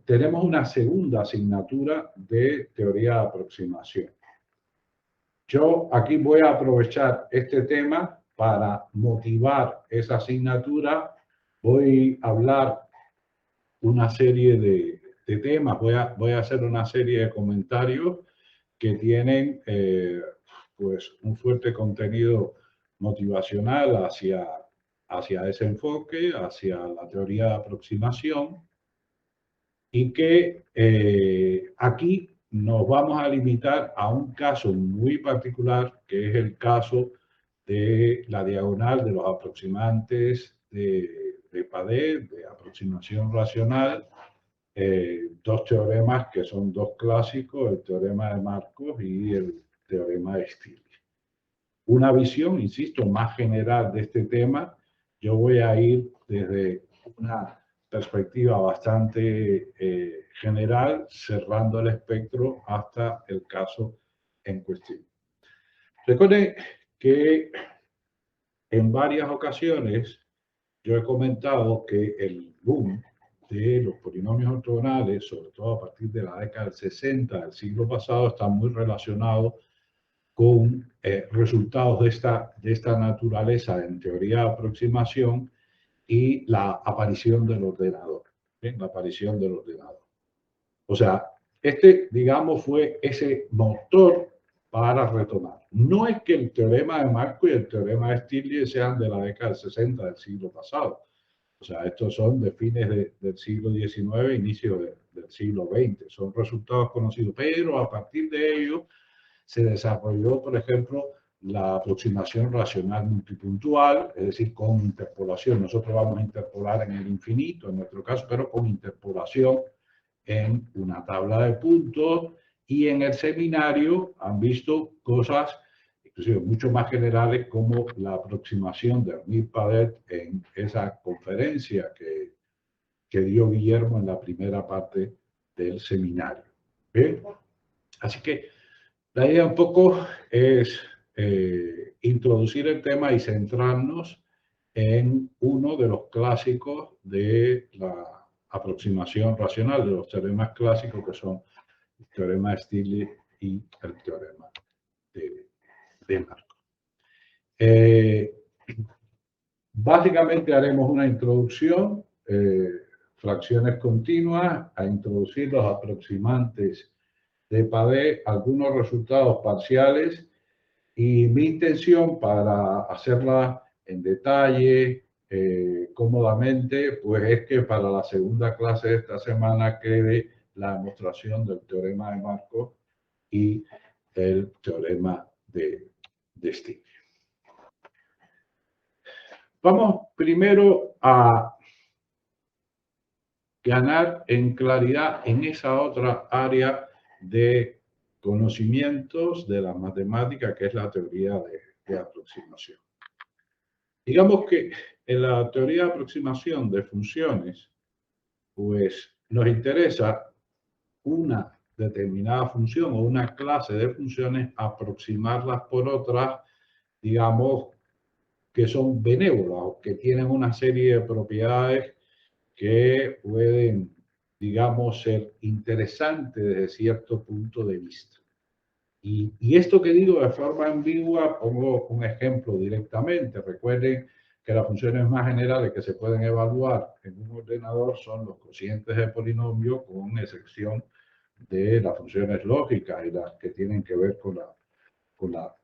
tenemos una segunda asignatura de teoría de aproximación. Yo aquí voy a aprovechar este tema para motivar esa asignatura. Voy a hablar una serie de temas, voy a hacer una serie de comentarios que tienen pues un fuerte contenido motivacional hacia ese enfoque, hacia la teoría de aproximación, y que aquí nos vamos a limitar a un caso muy particular, que es el caso de la diagonal de los aproximantes de Padet, de aproximación racional, dos teoremas que son dos clásicos, el teorema de Markov y el teorema de Stiglitz. Una visión, insisto, más general de este tema. Yo voy a ir desde una perspectiva bastante general, cerrando el espectro hasta el caso en cuestión. Recuerden que en varias ocasiones yo he comentado que el boom de los polinomios ortogonales, sobre todo a partir de la década del 60 del siglo pasado, está muy relacionado con resultados de esta naturaleza en teoría de aproximación y la aparición del ordenador. ¿Bien? La aparición del ordenador. O sea, digamos, fue ese motor para retomar. No es que el teorema de Markov y el teorema de Stiglitz sean de la década del 60 del siglo pasado. O sea, estos son de fines del siglo XIX, inicio del siglo XX. Son resultados conocidos, pero a partir de ellos se desarrolló, por ejemplo, la aproximación racional multipuntual, es decir, con interpolación. Nosotros vamos a interpolar en el infinito, en nuestro caso, pero con interpolación en una tabla de puntos. Y en el seminario han visto cosas inclusive mucho más generales, como la aproximación de Armil Padet en esa conferencia que dio Guillermo en la primera parte del seminario. ¿Bien? Así que la idea un poco es introducir el tema y centrarnos en uno de los clásicos de la aproximación racional, de los teoremas clásicos, que son el teorema de Stiglitz y el teorema de Markov. Básicamente haremos una introducción, fracciones continuas, a introducir los aproximantes de Padet, algunos resultados parciales, y mi intención, para hacerla en detalle, cómodamente, pues es que para la segunda clase de esta semana quede la demostración del teorema de Markov y el teorema de Stiglitz. Vamos primero a ganar en claridad en esa otra área de conocimientos de la matemática, que es la teoría de aproximación. Digamos que en la teoría de aproximación de funciones, pues nos interesa una determinada función o una clase de funciones, aproximarlas por otras, digamos, que son benévolas o que tienen una serie de propiedades que pueden, digamos, ser interesantes desde cierto punto de vista. Y esto que digo de forma ambigua, pongo un ejemplo directamente. Recuerden que las funciones más generales que se pueden evaluar en un ordenador son los cocientes de polinomio, con excepción de las funciones lógicas y las que tienen que ver con la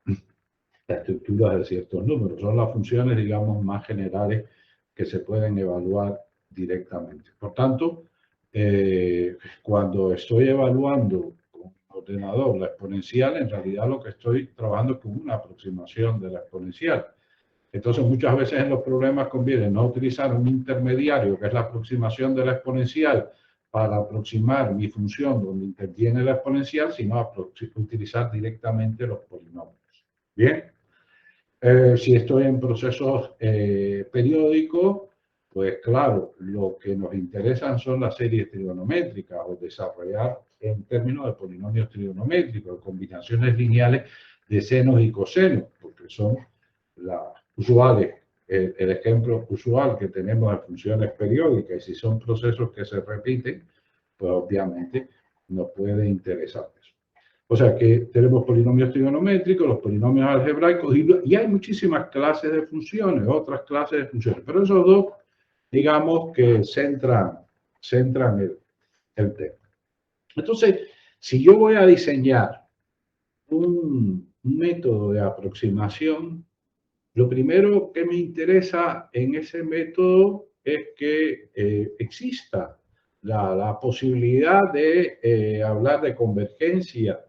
estructura de ciertos números. Son las funciones, digamos, más generales que se pueden evaluar directamente. Por tanto, cuando estoy evaluando con un ordenador la exponencial, en realidad lo que estoy trabajando es con una aproximación de la exponencial. Entonces, muchas veces en los problemas conviene no utilizar un intermediario, que es la aproximación de la exponencial, para aproximar mi función donde interviene la exponencial, sino utilizar directamente los polinomios. Bien. Si estoy en procesos periódicos, pues claro, lo que nos interesan son las series trigonométricas, o desarrollar en términos de polinomios trigonométricos, combinaciones lineales de senos y cosenos, porque son las usuales, el ejemplo usual que tenemos de funciones periódicas. Y si son procesos que se repiten, pues obviamente nos puede interesar eso. O sea que tenemos polinomios trigonométricos, los polinomios algebraicos y hay muchísimas clases de funciones, otras clases de funciones, pero esos dos, digamos que centran el tema. Entonces, si yo voy a diseñar un método de aproximación, lo primero que me interesa en ese método es que exista la posibilidad de hablar de convergencia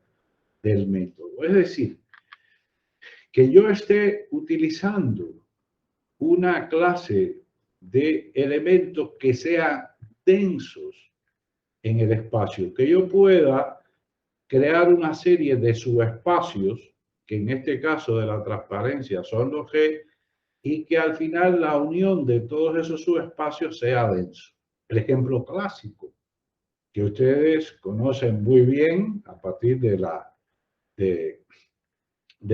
del método. Es decir, que yo esté utilizando una clase de elementos que sean densos en el espacio, que yo pueda crear una serie de subespacios, que en este caso de la transparencia son los G, y que al final la unión de todos esos subespacios sea denso. El ejemplo clásico que ustedes conocen muy bien a partir de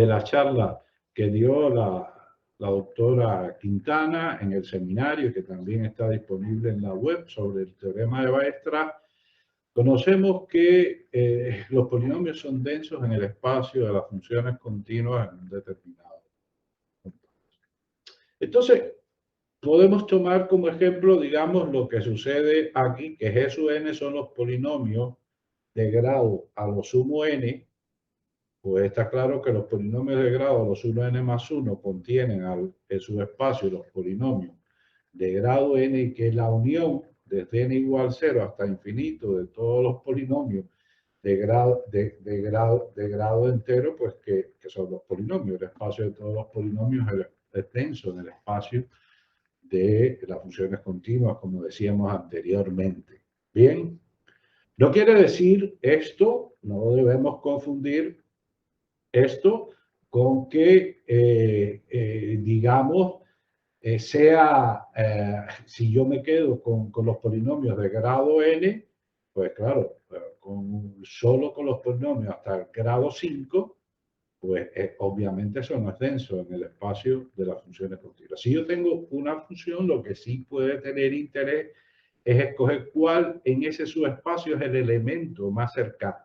la charla que dio la doctora Quintana en el seminario, que también está disponible en la web sobre el teorema de Weierstrass. Conocemos que los polinomios son densos en el espacio de las funciones continuas en un determinado. Entonces, podemos tomar como ejemplo, digamos, lo que sucede aquí, que G sub n son los polinomios de grado a lo sumo n. Pues está claro que los polinomios de grado a lo sumo n más 1 contienen en su espacio los polinomios de grado n, y que es la unión desde n igual 0 hasta infinito de todos los polinomios de grado entero, pues que son los polinomios. El espacio de todos los polinomios es denso en el espacio de las funciones continuas, como decíamos anteriormente. Bien, no quiere decir esto, no debemos confundir esto con que, digamos, si yo me quedo con los polinomios de grado n, pues claro, solo con los polinomios hasta el grado 5, pues obviamente eso no es denso en el espacio de las funciones continuas. Si yo tengo una función, lo que sí puede tener interés es escoger cuál en ese subespacio es el elemento más cercano.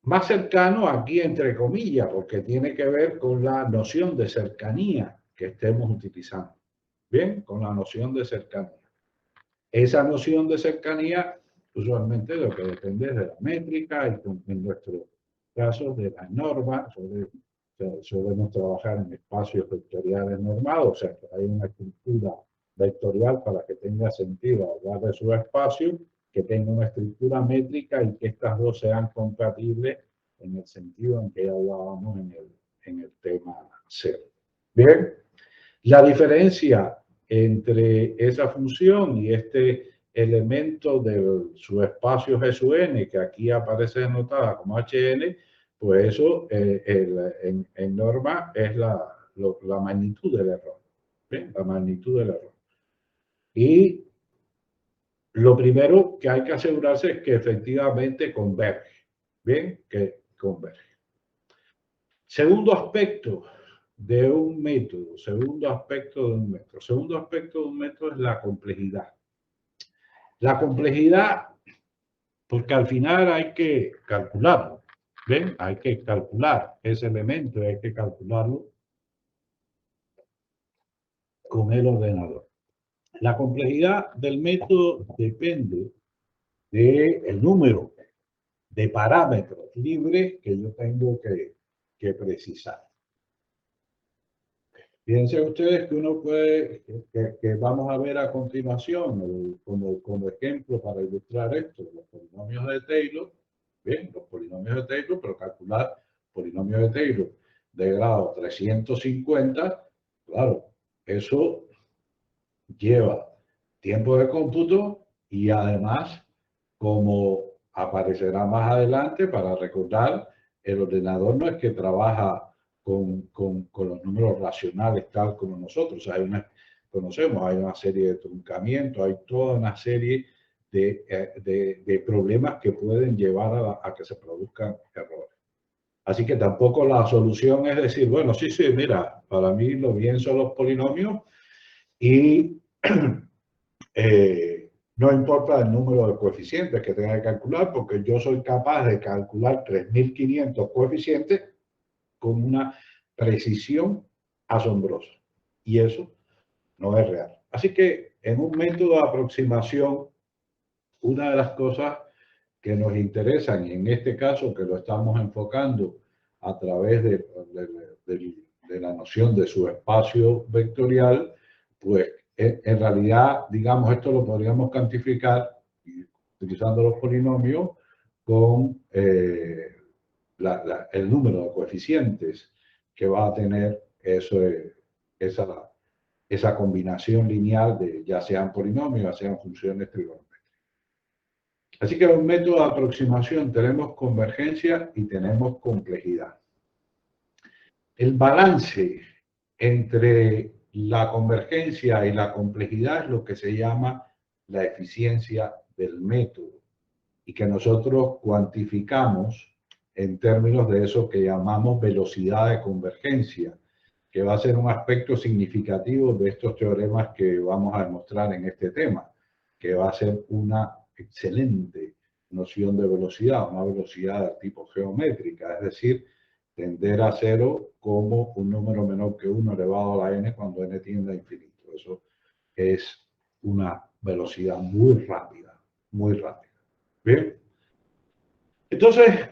Más cercano aquí entre comillas, porque tiene que ver con la noción de cercanía que estemos utilizando. Bien, con la noción de cercanía. Esa noción de cercanía usualmente lo que depende es de la métrica y en nuestro caso de las normas. Solemos trabajar en espacios vectoriales normados, o sea que hay una estructura vectorial para que tenga sentido hablar de su espacio, que tenga una estructura métrica y que estas dos sean compatibles en el sentido en que ya hablábamos en el tema 0. Bien, la diferencia entre esa función y este elemento del subespacio G sub n, que aquí aparece denotada como Hn, pues eso en norma es la magnitud del error. ¿Bien? La magnitud del error. Y lo primero que hay que asegurarse es que efectivamente converge. Bien, que converge. Segundo aspecto de un método. Segundo aspecto de un método es la complejidad. La complejidad, porque al final hay que calcularlo. ¿Ven? Hay que calcular ese elemento, hay que calcularlo con el ordenador. La complejidad del método depende del número de parámetros libres que yo tengo que precisar. Fíjense ustedes que uno puede, que vamos a ver a continuación, como ejemplo para ilustrar esto, los polinomios de Taylor. Bien, los polinomios de Taylor, pero calcular polinomios de Taylor de grado 350, claro, eso lleva tiempo de cómputo y además, como aparecerá más adelante, para recordar, el ordenador no es que trabaja con los números racionales tal como nosotros. Conocemos, hay una serie de truncamientos, hay toda una serie de problemas que pueden llevar a que se produzcan errores. Así que tampoco la solución es decir, bueno, sí, mira, para mí lo bien son los polinomios y No importa el número de coeficientes que tenga que calcular, porque yo soy capaz de calcular 3.500 coeficientes con una precisión asombrosa. Y eso no es real. Así que en un método de aproximación, una de las cosas que nos interesan, y en este caso que lo estamos enfocando a través de la noción de su espacio vectorial, pues en realidad, digamos, esto lo podríamos cuantificar utilizando los polinomios con el número de coeficientes que va a tener esa combinación lineal de ya sean polinomios, ya sean funciones trigonométricas. Así que en un método de aproximación tenemos convergencia y tenemos complejidad. El balance entre la convergencia y la complejidad es lo que se llama la eficiencia del método y que nosotros cuantificamos en términos de eso que llamamos velocidad de convergencia, que va a ser un aspecto significativo de estos teoremas que vamos a demostrar en este tema, que va a ser una excelente noción de velocidad, una velocidad de tipo geométrica, es decir, tender a cero como un número menor que 1 elevado a la n cuando n tiende a infinito. Eso es una velocidad muy rápida, muy rápida. Bien. Entonces,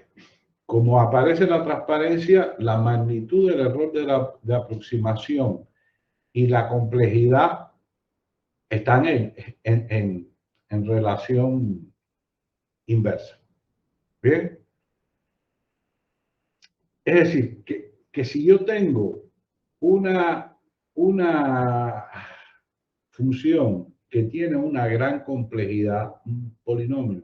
como aparece en la transparencia, la magnitud del error de aproximación y la complejidad están en relación inversa. ¿Bien? Es decir, que si yo tengo una función que tiene una gran complejidad, un polinomio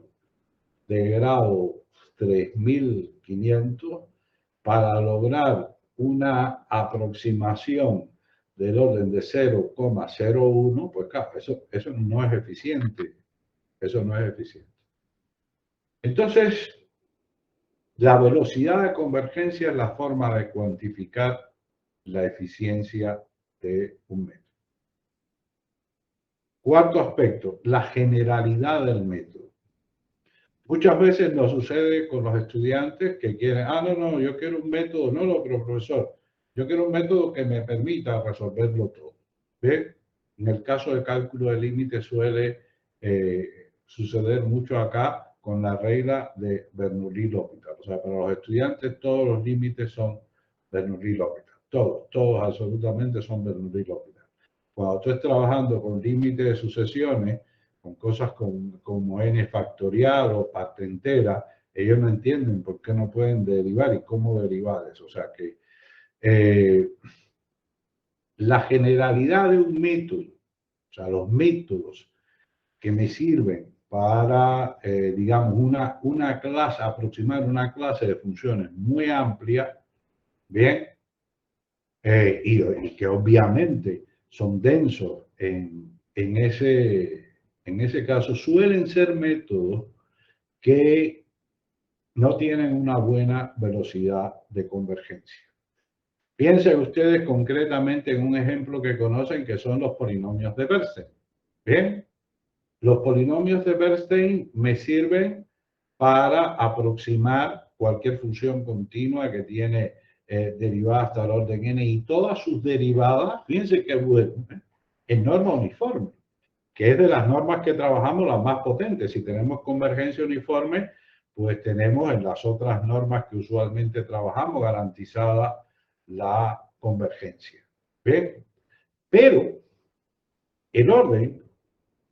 de grado 3500, para lograr una aproximación del orden de 0,01, pues claro, eso no es eficiente. Eso no es eficiente. Entonces, la velocidad de convergencia es la forma de cuantificar la eficiencia de un método. Cuarto aspecto, la generalidad del método. Muchas veces nos sucede con los estudiantes que quieren, no, yo quiero un método, pero profesor, yo quiero un método que me permita resolverlo todo. ¿Ve? En el caso de cálculo de límites suele suceder mucho acá con la regla de Bernoulli-L'Hopital. O sea, para los estudiantes todos los límites son Bernoulli-L'Hopital. Todos absolutamente son Bernoulli-L'Hopital. Cuando tú estés trabajando con límites de sucesiones, con cosas como n factorial o parte entera, ellos no entienden por qué no pueden derivar y cómo derivar eso. O sea que la generalidad de un método, o sea, los métodos que me sirven para, digamos, una clase, aproximar una clase de funciones muy amplia, bien, y que obviamente son densos en ese caso, suelen ser métodos que no tienen una buena velocidad de convergencia. Piensen ustedes concretamente en un ejemplo que conocen, que son los polinomios de Bernstein. Bien, los polinomios de Bernstein me sirven para aproximar cualquier función continua que tiene derivadas hasta el orden n y todas sus derivadas. Fíjense que bueno, en norma uniforme, que es de las normas que trabajamos las más potentes. Si tenemos convergencia uniforme, pues tenemos en las otras normas que usualmente trabajamos garantizada la convergencia. ¿Bien? Pero el orden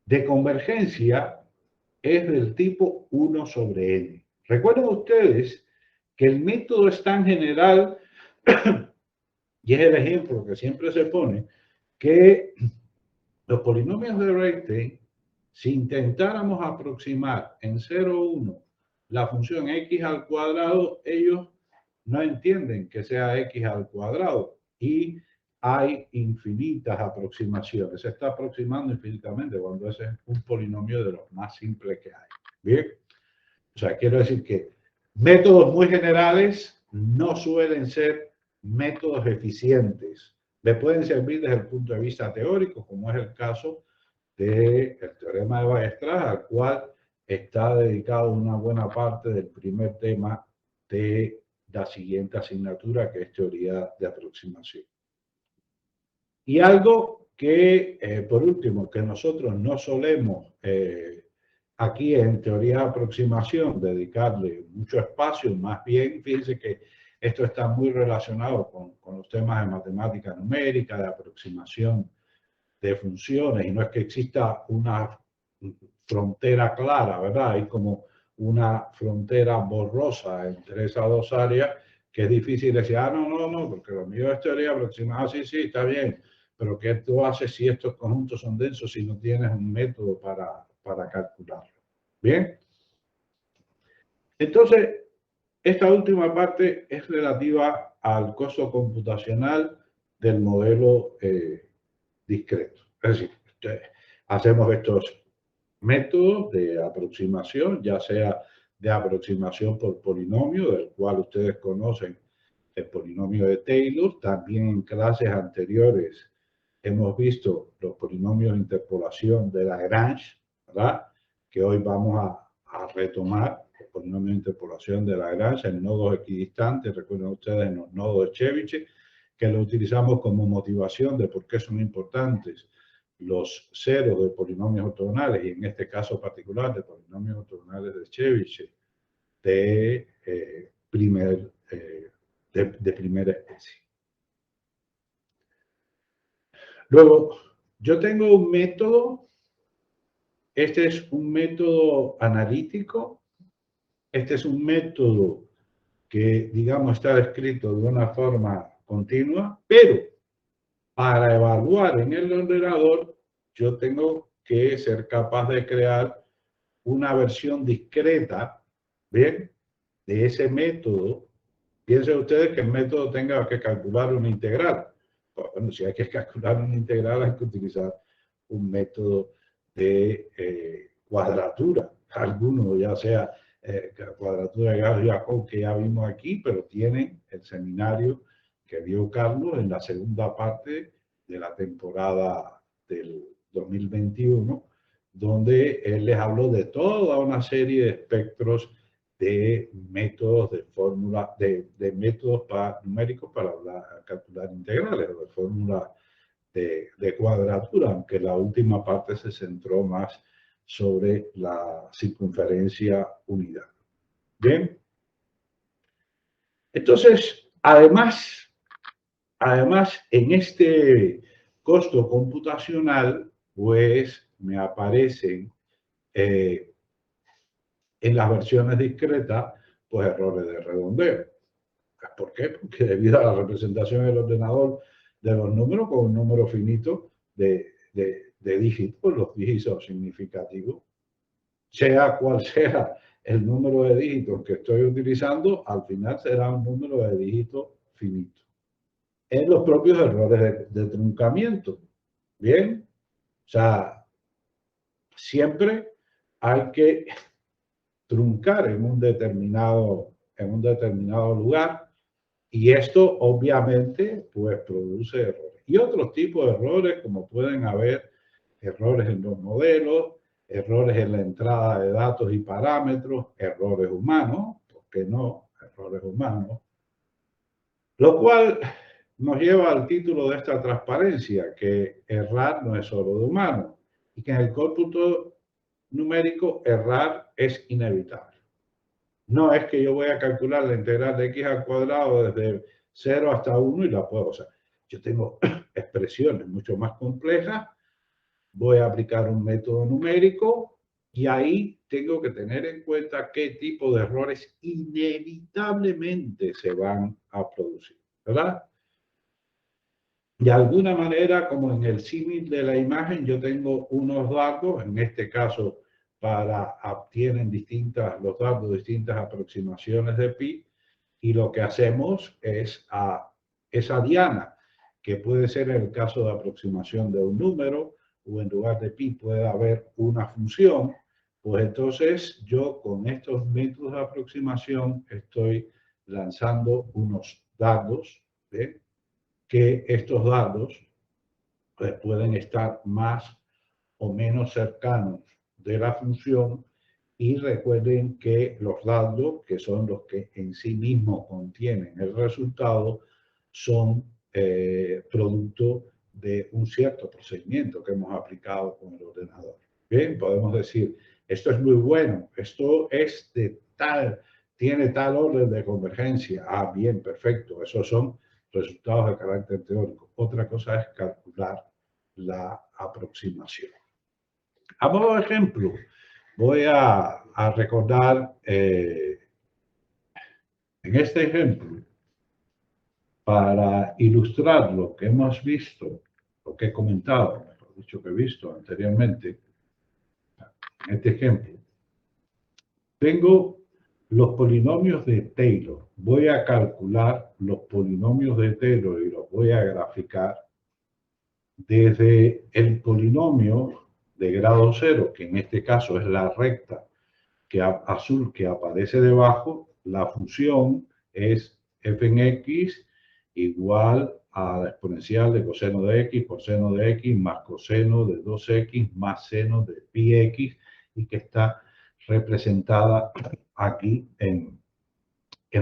de convergencia es del tipo 1 sobre n. Recuerden ustedes que el método es tan general, y es el ejemplo que siempre se pone, que los polinomios de Bernstein, si intentáramos aproximar en 0,1 la función x al cuadrado, ellos no entienden que sea x al cuadrado y hay infinitas aproximaciones. Se está aproximando infinitamente cuando ese es un polinomio de los más simples que hay. Bien, o sea, quiero decir que métodos muy generales no suelen ser métodos eficientes. Le pueden servir desde el punto de vista teórico, como es el caso del teorema de Weierstrass, al cual está dedicado una buena parte del primer tema de la siguiente asignatura, que es teoría de aproximación. Y algo que, por último, que nosotros no solemos aquí en teoría de aproximación dedicarle mucho espacio, más bien, fíjense que esto está muy relacionado con los temas de matemática numérica, de aproximación de funciones, y no es que exista una frontera clara, ¿verdad? Hay como una frontera borrosa entre esas dos áreas que es difícil decir, no, porque lo mío es teoría aproximada, sí, está bien, pero ¿qué tú haces si estos conjuntos son densos si no tienes un método para calcularlo? Bien. Entonces, esta última parte es relativa al costo computacional del modelo discreto. Es decir, hacemos estos métodos de aproximación, ya sea de aproximación por polinomio, del cual ustedes conocen el polinomio de Taylor. También en clases anteriores hemos visto los polinomios de interpolación de Lagrange, ¿verdad? Que hoy vamos a retomar el polinomio de interpolación de Lagrange en nodos equidistantes. Recuerden ustedes en los nodos de Chebyshev, que lo utilizamos como motivación de por qué son importantes los ceros de polinomios ortogonales, y en este caso particular de polinomios ortogonales de Chebyshev de primera especie. Luego, yo tengo un método, este es un método analítico, este es un método que, digamos, está descrito de una forma continua, pero para evaluar en el ordenador, yo tengo que ser capaz de crear una versión discreta, ¿bien?, de ese método. Piensen ustedes que el método tenga que calcular una integral. Bueno, si hay que calcular una integral, hay que utilizar un método de cuadratura, alguno, ya sea cuadratura de Gauss-Jacob, que ya vimos aquí, pero tienen el seminario que dio Carlos en la segunda parte de la temporada del 2021, donde él les habló de toda una serie de espectros de métodos de fórmula, de métodos numéricos para calcular integrales, o de fórmulas de cuadratura, aunque la última parte se centró más sobre la circunferencia unidad. Bien. Entonces, además, en este costo computacional, pues me aparecen en las versiones discretas, pues errores de redondeo. ¿Por qué? Porque debido a la representación del ordenador de los números con un número finito de dígitos, los dígitos significativos, sea cual sea el número de dígitos que estoy utilizando, al final será un número de dígitos finito. En los propios errores de truncamiento. Bien, o sea, siempre hay que truncar en un determinado lugar, y esto obviamente pues produce errores. Y otros tipos de errores, como pueden haber errores en los modelos, errores en la entrada de datos y parámetros, errores humanos, ¿por qué no? Errores humanos. Lo cual nos lleva al título de esta transparencia, que errar no es solo de humano, y que en el cómputo numérico errar es inevitable. No es que yo voy a calcular la integral de x al cuadrado desde 0 hasta 1 y la puedo. O sea, yo tengo expresiones mucho más complejas, voy a aplicar un método numérico y ahí tengo que tener en cuenta qué tipo de errores inevitablemente se van a producir, ¿verdad? De alguna manera, como en el símil de la imagen, yo tengo unos datos, en este caso obtienen los datos distintas aproximaciones de pi, y lo que hacemos es a esa diana, que puede ser en el caso de aproximación de un número, o en lugar de pi puede haber una función, pues entonces yo con estos métodos de aproximación estoy lanzando unos datos, que estos datos pues, pueden estar más o menos cercanos de la función. Y recuerden que los datos, que son los que en sí mismos contienen el resultado, son producto de un cierto procedimiento que hemos aplicado con el ordenador. Bien, podemos decir, esto es muy bueno, esto es de tal, tiene tal orden de convergencia. Ah, bien, perfecto, esos son resultados de carácter teórico. Otra cosa es calcular la aproximación. A modo de ejemplo, voy a recordar en este ejemplo, para ilustrar lo que hemos visto, lo que he comentado, mejor dicho, que he visto anteriormente, en este ejemplo, tengo los polinomios de Taylor. Voy a calcular los polinomios de Taylor y los voy a graficar desde el polinomio de grado 0, que en este caso es la recta azul que aparece debajo. La función es f en x igual a la exponencial de coseno de x por seno de x más coseno de 2x más seno de pi x, y que está representada aquí en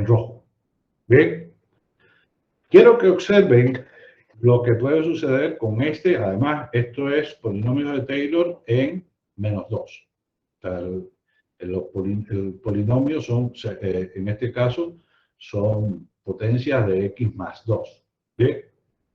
rojo. Bien, quiero que observen lo que puede suceder con este. Además, esto es polinomio de Taylor en -2. O sea, el polinomio son, en este caso, son potencias de x más 2. Bien,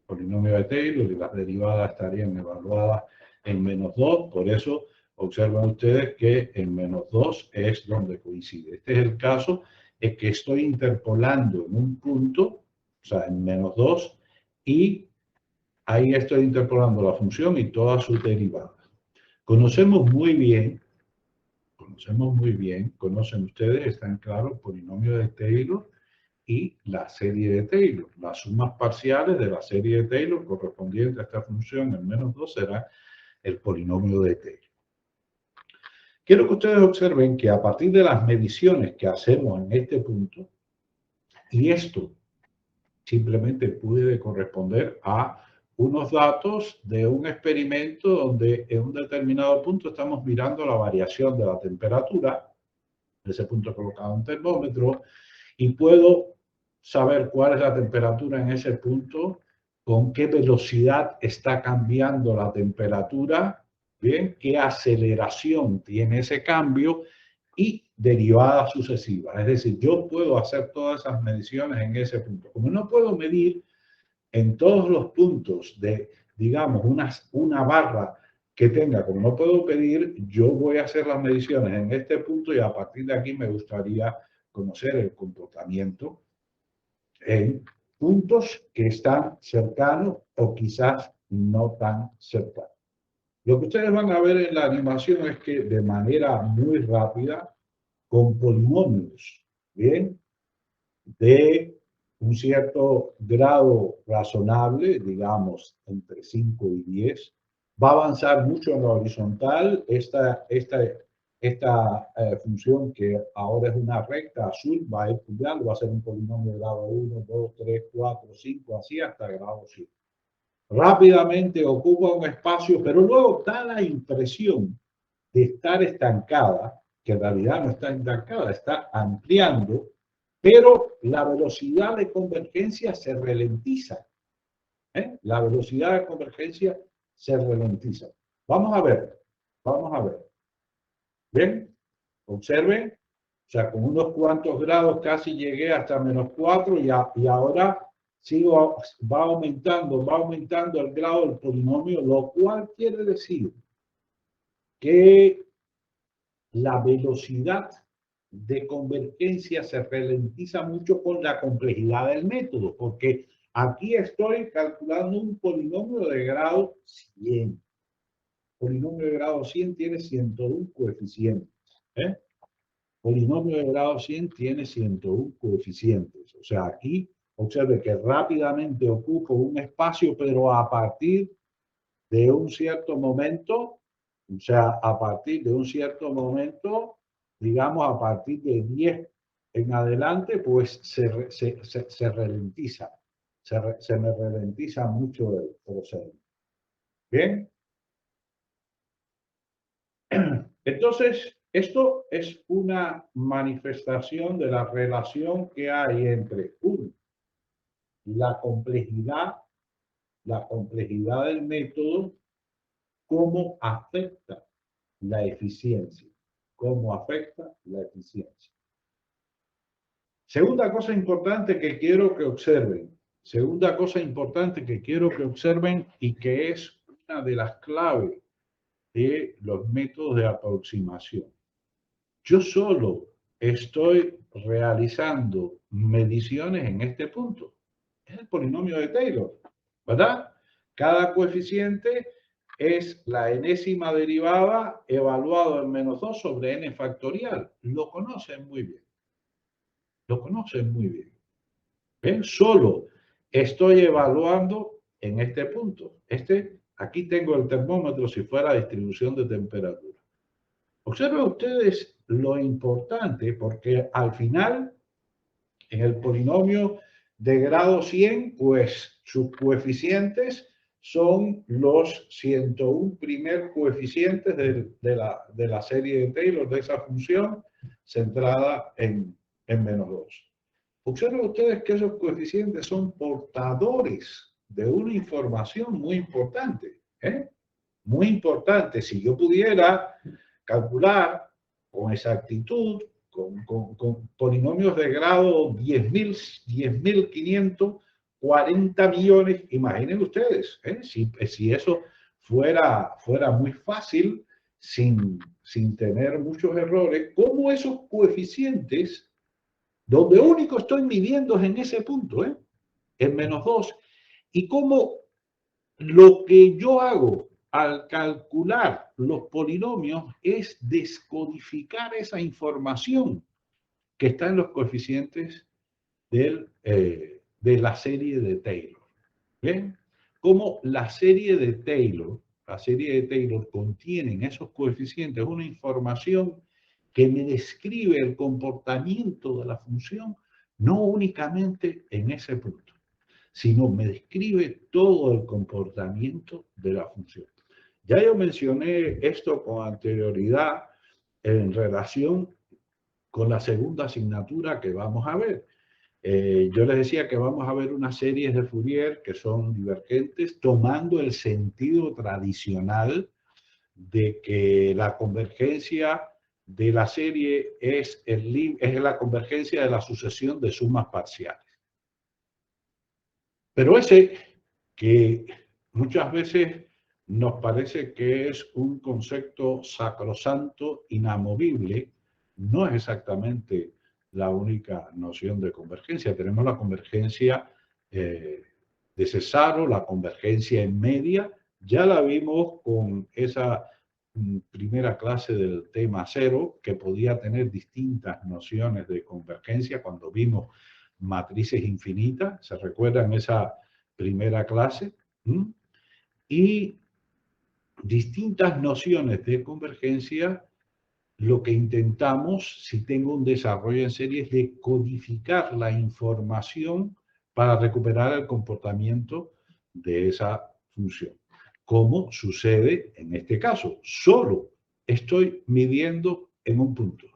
polinomio de Taylor, y las derivadas estarían evaluadas en -2. Por eso observan ustedes que en -2 es donde coincide. Este es el caso en que estoy interpolando en un punto, o sea, en -2, y ahí estoy interpolando la función y todas sus derivadas. Conocen ustedes, están claros, el polinomio de Taylor y la serie de Taylor. Las sumas parciales de la serie de Taylor correspondiente a esta función en -2 será el polinomio de Taylor. Quiero que ustedes observen que a partir de las mediciones que hacemos en este punto, y esto simplemente puede corresponder a unos datos de un experimento donde en un determinado punto estamos mirando la variación de la temperatura. En ese punto he colocado un termómetro y puedo saber cuál es la temperatura en ese punto, con qué velocidad está cambiando la temperatura, bien, qué aceleración tiene ese cambio y derivadas sucesivas. Es decir, yo puedo hacer todas esas mediciones en ese punto. Como no puedo medir en todos los puntos de, digamos, una barra que tenga, como no puedo pedir, yo voy a hacer las mediciones en este punto, y a partir de aquí me gustaría conocer el comportamiento en puntos que están cercanos o quizás no tan cercanos. Lo que ustedes van a ver en la animación es que de manera muy rápida, con polinomios, ¿bien?, de un cierto grado razonable, digamos entre 5 y 10, va a avanzar mucho en la horizontal. Esta función, que ahora es una recta azul, va a ir cambiando, va a ser un polinomio de grado 1, 2, 3, 4, 5, así hasta grado 7. Rápidamente ocupa un espacio, pero luego da la impresión de estar estancada, que en realidad no está estancada, está ampliando, pero la velocidad de convergencia se ralentiza. La velocidad de convergencia se ralentiza. Vamos a ver. ¿Ven? Observen. O sea, con unos cuantos grados casi llegué hasta -4, y ahora va aumentando el grado del polinomio, lo cual quiere decir que la velocidad de convergencia se ralentiza mucho con la complejidad del método, porque aquí estoy calculando un polinomio de grado 100. El polinomio de grado 100 tiene 101 coeficientes. Polinomio de grado 100 tiene 101 coeficientes. O sea, aquí observe que rápidamente ocupo un espacio, pero a partir de un cierto momento, o sea, a partir de un cierto momento, digamos a partir de 10 en adelante, pues se ralentiza. Se me ralentiza mucho el proceso. Bien. Entonces, esto es una manifestación de la relación que hay entre la complejidad del método, cómo afecta la eficiencia. Cómo afecta la eficiencia. Segunda cosa importante que quiero que observen. Segunda cosa importante que quiero que observen y que es una de las claves de los métodos de aproximación. Yo solo estoy realizando mediciones en este punto. Es el polinomio de Taylor, ¿verdad? Cada coeficiente es la enésima derivada evaluado en -2 sobre n factorial. Lo conocen muy bien. Lo conocen muy bien. ¿Ven? Solo estoy evaluando en este punto. Aquí tengo el termómetro si fuera distribución de temperatura. Observen ustedes lo importante, porque al final, en el polinomio de grado 100, pues sus coeficientes son los 101 primer coeficientes de la serie de Taylor, de esa función centrada en -2. Observen ustedes que esos coeficientes son portadores de una información muy importante, ¿eh? Muy importante. Si yo pudiera calcular con exactitud, con polinomios de grado 10.540 millones, imaginen ustedes, si eso fuera muy fácil, sin tener muchos errores, cómo esos coeficientes, donde único estoy midiendo es en ese punto, en -2, y cómo lo que yo hago al calcular los polinomios es descodificar esa información que está en los coeficientes de la serie de Taylor. ¿Ven? Como la serie de Taylor contiene en esos coeficientes una información que me describe el comportamiento de la función, no únicamente en ese punto, sino me describe todo el comportamiento de la función. Ya yo mencioné esto con anterioridad en relación con la segunda asignatura que vamos a ver. Yo les decía que vamos a ver unas series de Fourier que son divergentes, tomando el sentido tradicional de que la convergencia de la serie es la convergencia de la sucesión de sumas parciales. Pero ese que muchas veces nos parece que es un concepto sacrosanto, inamovible, no es exactamente la única noción de convergencia. Tenemos la convergencia de Cesaro, la convergencia en media, ya la vimos con esa primera clase del tema cero, que podía tener distintas nociones de convergencia cuando vimos matrices infinitas, ¿se recuerdan esa primera clase? Y distintas nociones de convergencia, lo que intentamos, si tengo un desarrollo en serie, es de codificar la información para recuperar el comportamiento de esa función. Como sucede en este caso, solo estoy midiendo en un punto.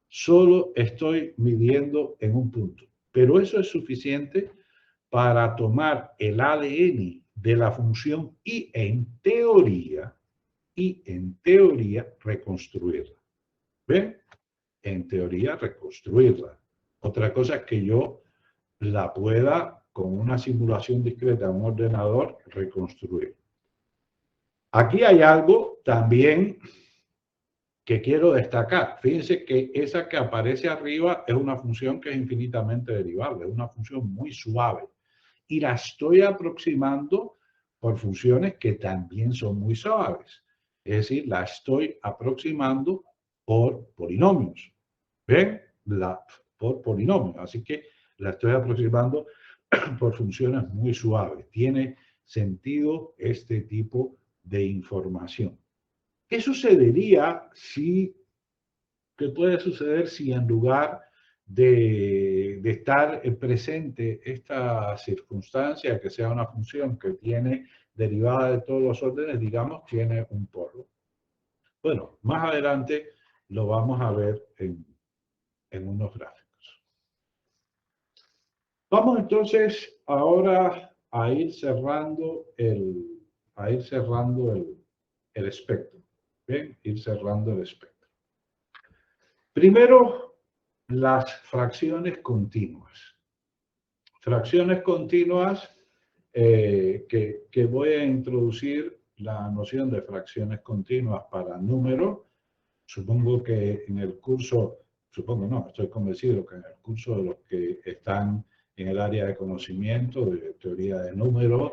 Solo estoy midiendo en un punto. Pero eso es suficiente para tomar el ADN de la función y en teoría reconstruirla. ¿Ven? En teoría reconstruirla. Otra cosa es que yo la pueda, con una simulación discreta en un ordenador, reconstruir. Aquí hay algo también que quiero destacar. Fíjense que esa que aparece arriba es una función que es infinitamente derivable, es una función muy suave. Y la estoy aproximando por funciones que también son muy suaves. Es decir, la estoy aproximando por polinomios. ¿Ven? Por polinomios. Así que la estoy aproximando por funciones muy suaves. Tiene sentido este tipo de información. ¿Qué sucedería si, qué puede suceder si en lugar de estar presente esta circunstancia, que sea una función que tiene derivada de todos los órdenes, digamos, tiene un polo? Bueno, más adelante lo vamos a ver en unos gráficos. Vamos entonces ahora a ir cerrando el espectro. ¿Bien? Ir cerrando el espectro. Primero, las fracciones continuas. Fracciones continuas que voy a introducir la noción de fracciones continuas para números. Supongo que en el curso, estoy convencido que en el curso de los que están en el área de conocimiento, de teoría de números,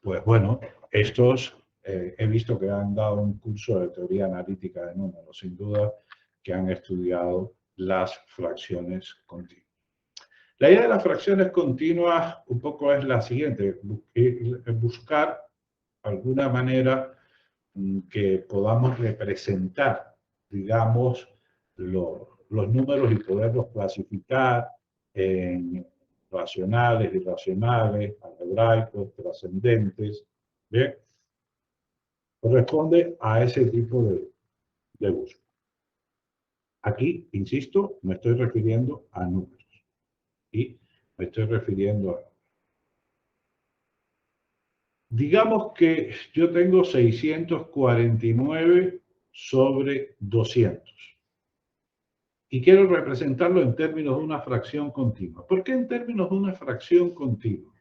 pues bueno, estos he visto que han dado un curso de teoría analítica de números, sin duda que han estudiado las fracciones continuas. La idea de las fracciones continuas un poco es la siguiente, buscar alguna manera que podamos representar, digamos, los números y poderlos clasificar en racionales, irracionales, algebraicos, trascendentes. ¿Bien? Corresponde a ese tipo de uso. Aquí, insisto, me estoy refiriendo a números. Y me estoy refiriendo a... Digamos que yo tengo 649 sobre 200. Y quiero representarlo en términos de una fracción continua. ¿Por qué en términos de una fracción continua?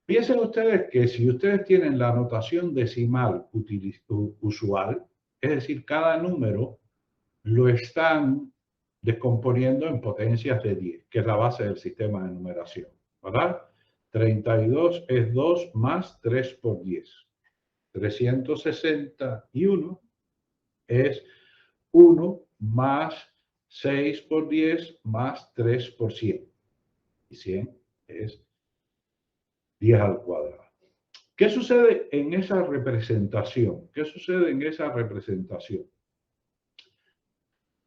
Piensen ustedes que si ustedes tienen la notación decimal usual, es decir, cada número lo están descomponiendo en potencias de 10, que es la base del sistema de numeración, ¿verdad? 32 es 2 más 3 por 10. 361 es 1 más 6 por 10 más 3 por 100. Y 100 es 10 al cuadrado. ¿Qué sucede en esa representación? ¿Qué sucede en esa representación?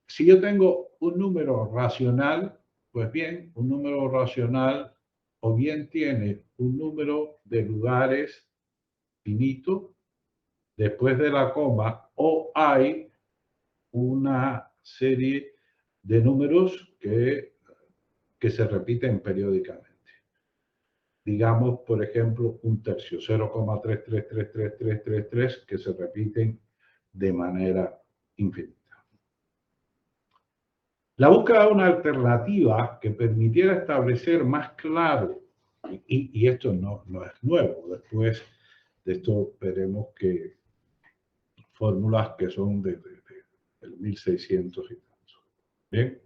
Si yo tengo un número racional, pues bien, un número racional o bien tiene un número de lugares finito después de la coma, o hay una serie de números que se repiten periódicamente. Digamos, por ejemplo, un tercio, 0,333333, que se repiten de manera infinita. La búsqueda de una alternativa que permitiera establecer más claro, y esto no es nuevo, después de esto veremos que fórmulas que son del 1600 y tanto. Bien.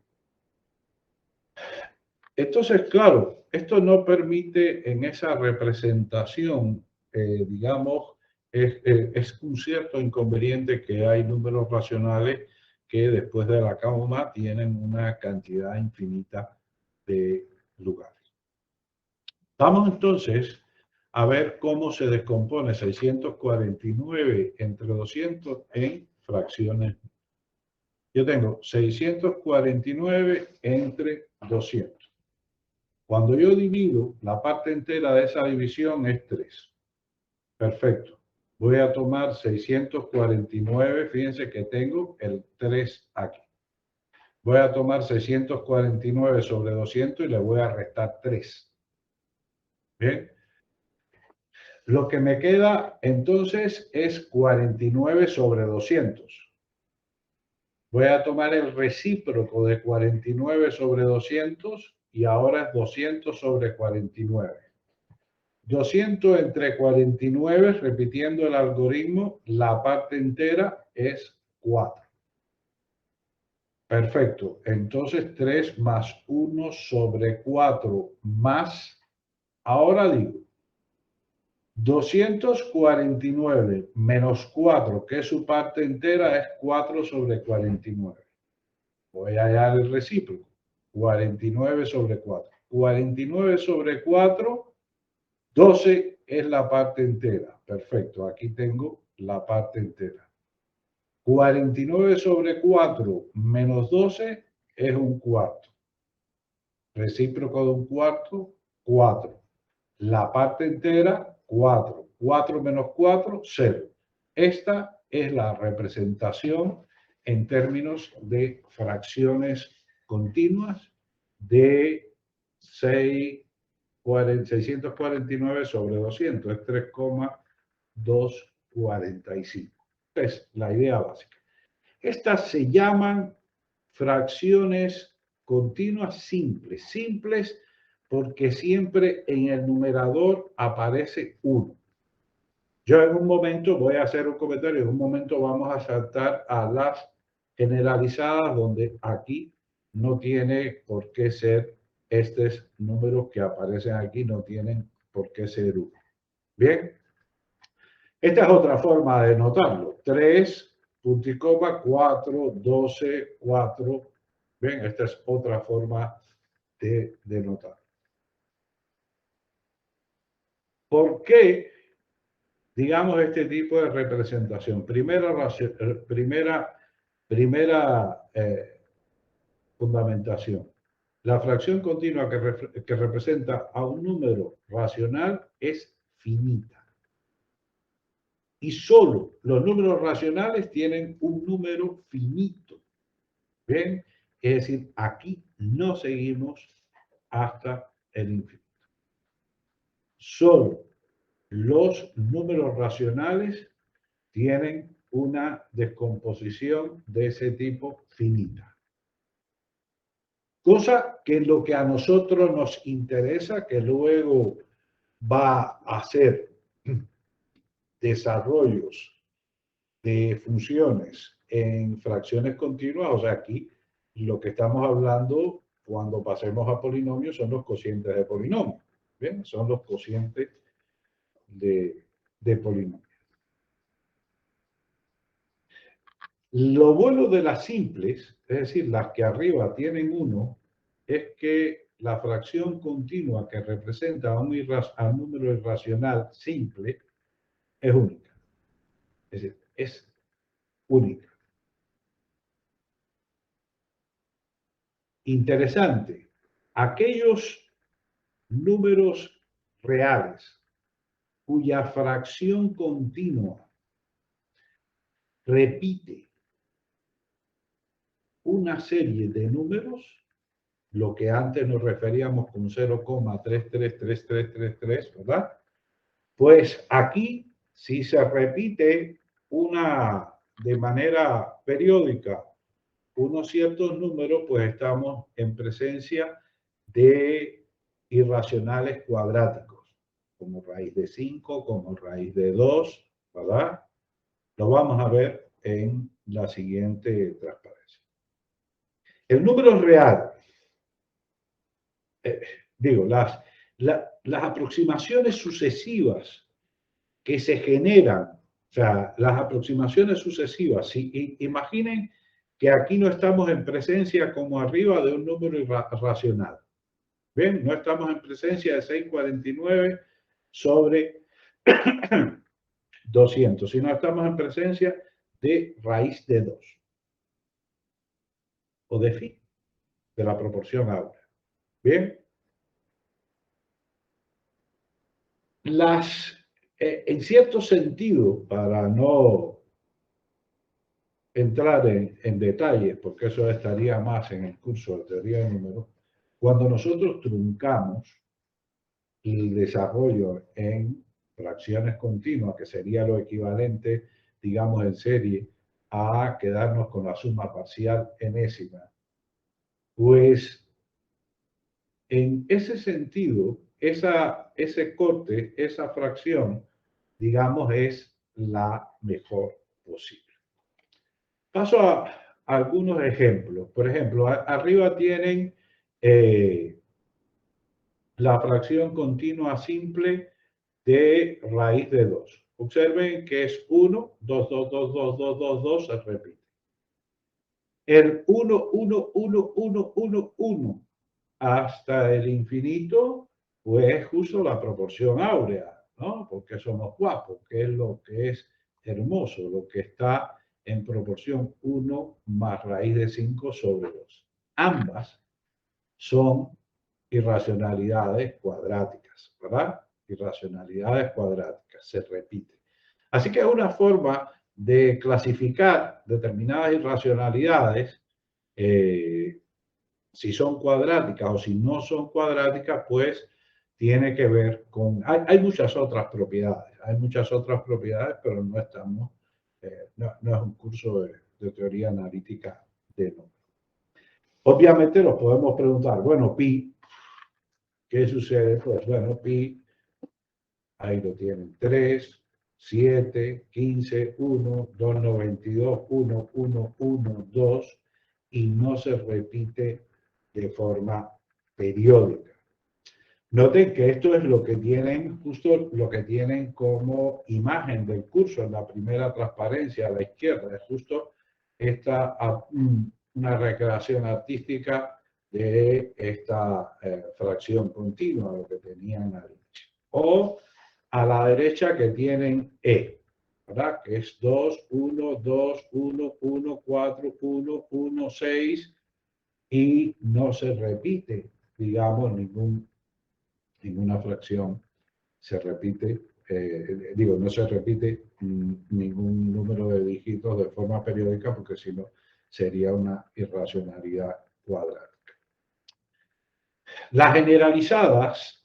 Entonces, claro, esto no permite en esa representación, digamos, es un cierto inconveniente que hay números racionales que después de la coma tienen una cantidad infinita de lugares. Vamos entonces a ver cómo se descompone 649 entre 200 en fracciones. Yo tengo 649 entre 200. Cuando yo divido, la parte entera de esa división es 3. Perfecto. Voy a tomar 649, fíjense que tengo el 3 aquí. Voy a tomar 649 sobre 200 y le voy a restar 3. Bien. Lo que me queda entonces es 49 sobre 200. Voy a tomar el recíproco de 49 sobre 200 y ahora es 200 sobre 49. 200 entre 49, repitiendo el algoritmo, la parte entera es 4. Perfecto. Entonces 3 más 1 sobre 4 más, ahora digo, 249 menos 4, que es su parte entera, es 4 sobre 49. Voy a hallar el recíproco. 49 sobre 4. 49 sobre 4, 12 es la parte entera. Perfecto, aquí tengo la parte entera. 49 sobre 4 menos 12 es un cuarto. Recíproco de un cuarto, 4. La parte entera, 4. 4 menos 4, 0. Esta es la representación en términos de fracciones continuas de 649 sobre 200, es 3,245. Es la idea básica. Estas se llaman fracciones continuas simples. Simples porque siempre en el numerador aparece 1. Yo en un momento voy a hacer un comentario, en un momento vamos a saltar a las generalizadas, donde aquí no tiene por qué ser estos números que aparecen aquí, no tienen por qué ser 1. Bien, esta es otra forma de notarlo. 3, punto y coma, 4, 12, 4. Bien, esta es otra forma de notarlo. ¿Por qué? Digamos, este tipo de representación. Primera fundamentación. La fracción continua que representa a un número racional es finita. Y solo los números racionales tienen un número finito. ¿Bien? Es decir, aquí no seguimos hasta el infinito. Solo los números racionales tienen una descomposición de ese tipo finita. Cosa que lo que a nosotros nos interesa, que luego va a hacer desarrollos de funciones en fracciones continuas, o sea, aquí lo que estamos hablando cuando pasemos a polinomios son los cocientes de polinomio. ¿Bien? Son los cocientes de polinomio. Lo bueno de las simples, es decir, las que arriba tienen 1, es que la fracción continua que representa a un número irracional simple es única. Es decir, es única. Interesante. Aquellos números reales cuya fracción continua repite una serie de números, lo que antes nos referíamos con 0,333333, ¿verdad? Pues aquí, si se repite de manera periódica unos ciertos números, pues estamos en presencia de irracionales cuadráticos, como raíz de 5, como raíz de 2, ¿verdad? Lo vamos a ver en la siguiente transparencia. El número real, las aproximaciones sucesivas que se generan, o sea, las aproximaciones sucesivas, si imaginen que aquí no estamos en presencia como arriba de un número racional. ¿Ven? No estamos en presencia de 649 sobre 200, sino estamos en presencia de raíz de 2 o de phi, de la proporción áurea. Bien. En cierto sentido, para no entrar en detalles, porque eso estaría más en el curso de teoría de números, cuando nosotros truncamos el desarrollo en fracciones continuas, que sería lo equivalente, digamos, en serie, a quedarnos con la suma parcial enésima, pues en ese sentido, ese corte, esa fracción, digamos, es la mejor posible. Paso a algunos ejemplos. Por ejemplo, arriba tienen la fracción continua simple de raíz de 2. Observen que es 1, 2, 2, 2, 2, 2, 2, 2, se repite. El 1, 1, 1, 1, 1, 1 hasta el infinito, pues justo la proporción áurea, ¿no? Porque somos guapos, que es lo que es hermoso, lo que está en proporción 1 más raíz de 5 sobre 2. Ambas son irracionalidades cuadráticas, ¿verdad? Irracionalidades cuadráticas, se repite. Así que es una forma de clasificar determinadas irracionalidades, si son cuadráticas o si no son cuadráticas, pues tiene que ver con... Hay muchas otras propiedades, pero no estamos, no es un curso de teoría analítica de números. Obviamente nos podemos preguntar, bueno, pi, ¿qué sucede? Pues bueno, pi, ahí lo tienen, 3, 7, 15, 1, 292, 1, 1, 1, 2, y no se repite de forma periódica. Noten que esto es lo que tienen, justo lo que tienen como imagen del curso en la primera transparencia a la izquierda. Es justo esta una recreación artística de esta fracción continua, lo que tenían a la derecha. O a la derecha que tienen E, ¿verdad? Que es 2, 1, 2, 1, 1, 4, 1, 1, 6, y no se repite, digamos, ninguna fracción se repite, no se repite ningún número de dígitos de forma periódica, porque si no sería una irracionalidad cuadrática. Las generalizadas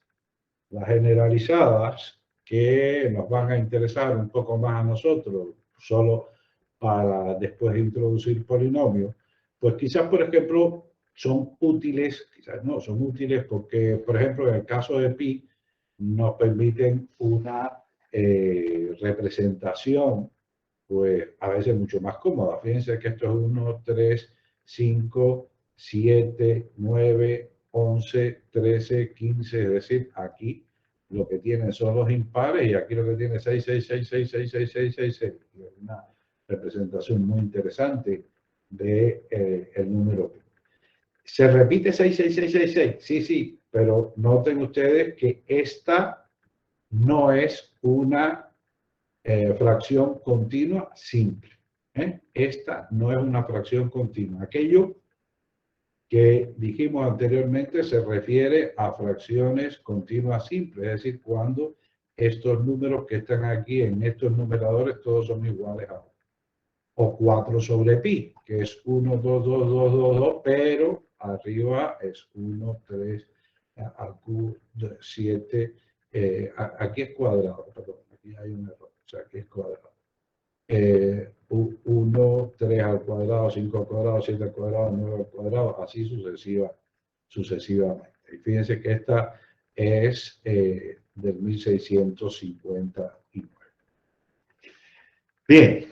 que nos van a interesar un poco más a nosotros, solo para después introducir polinomios, pues quizás, por ejemplo, son útiles, quizás no, son útiles porque, por ejemplo, en el caso de pi, nos permiten una representación, pues a veces mucho más cómoda. Fíjense que esto es 1, 3, 5, 7, 9, 11, 13, 15, es decir, aquí lo que tienen son los impares y aquí lo que tiene 6, 6, 6, 6, 6, 6, 6, 6, 6. Es una representación muy interesante de el número pi. ¿Se repite 6, 6, 6, 6, 6? Sí, sí, pero noten ustedes que esta no es una fracción continua simple. Esta no es una fracción continua. Aquello que dijimos anteriormente se refiere a fracciones continuas simples, es decir, cuando estos números que están aquí en estos numeradores todos son iguales a 1. O 4 sobre pi, que es 1, 2, 2, 2, 2, 2, pero arriba es 1, 3, aquí 7, aquí es cuadrado, perdón, aquí hay un error, o sea, aquí es cuadrado. 1, 3 al cuadrado, 5 al cuadrado, 7 al cuadrado, 9 al cuadrado, así sucesivamente. Y fíjense que esta es del 1659. Bien.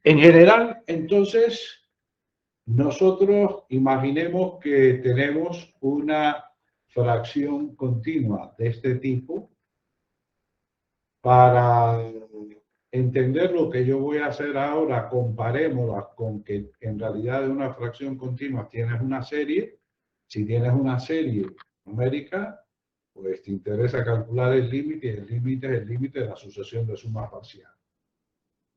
En general, entonces, nosotros imaginemos que tenemos una fracción continua de este tipo. Para entender lo que yo voy a hacer ahora, comparémosla con que en realidad de una fracción continua tienes una serie. Si tienes una serie numérica, pues te interesa calcular el límite, y el límite es el límite de la sucesión de sumas parciales.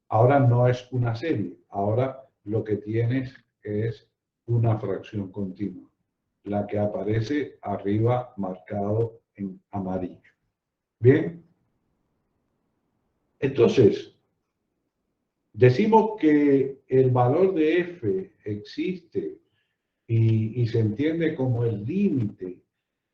Ahora no es una serie, ahora lo que tienes es una fracción continua, la que aparece arriba marcado en amarillo. Bien, entonces, decimos que el valor de f existe y se entiende como el límite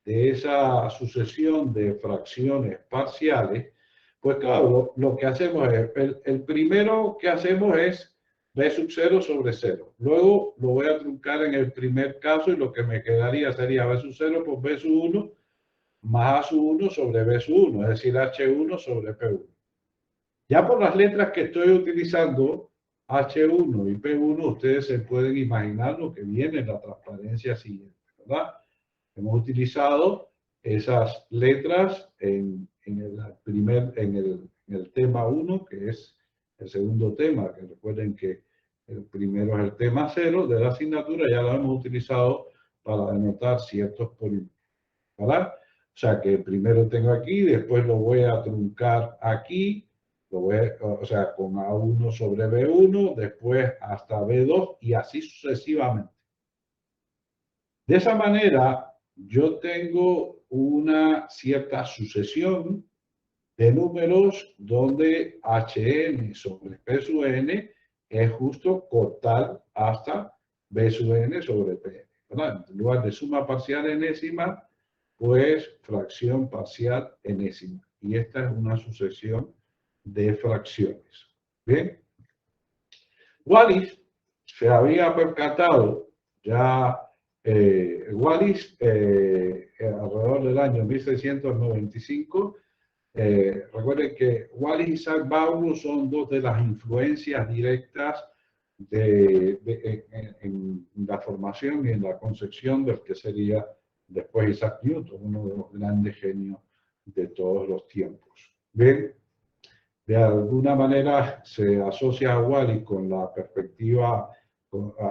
de esa sucesión de fracciones parciales. Pues claro, lo que hacemos es, el primero que hacemos es b sub 0 sobre 0. Luego lo voy a truncar en el primer caso y lo que me quedaría sería b sub 0 por b sub 1 más a sub 1 sobre b sub 1, es decir, h1 sobre p1. Ya por las letras que estoy utilizando, h1 y p1, ustedes se pueden imaginar lo que viene en la transparencia siguiente, ¿verdad? Hemos utilizado esas letras en el tema 1, que es el segundo tema, que recuerden que el primero es el tema 0 de la asignatura, ya lo hemos utilizado para denotar ciertos polinomios, ¿verdad? O sea que primero tengo aquí, después lo voy a truncar aquí, o sea, con A1 sobre B1, después hasta B2 y así sucesivamente. De esa manera, yo tengo una cierta sucesión de números donde Hn sobre P sub n es justo cortar hasta B sub n sobre Pn, ¿verdad? En lugar de suma parcial enésima, pues fracción parcial enésima. Y esta es una sucesión de fracciones. Bien. Wallis se había percatado ya, Wallis alrededor del año 1695, recuerden que Wallis y Isaac-Barlow son dos de las influencias directas en la formación y en la concepción del que sería después Isaac Newton, uno de los grandes genios de todos los tiempos. ¿Ven? De alguna manera se asocia a Wallis con la perspectiva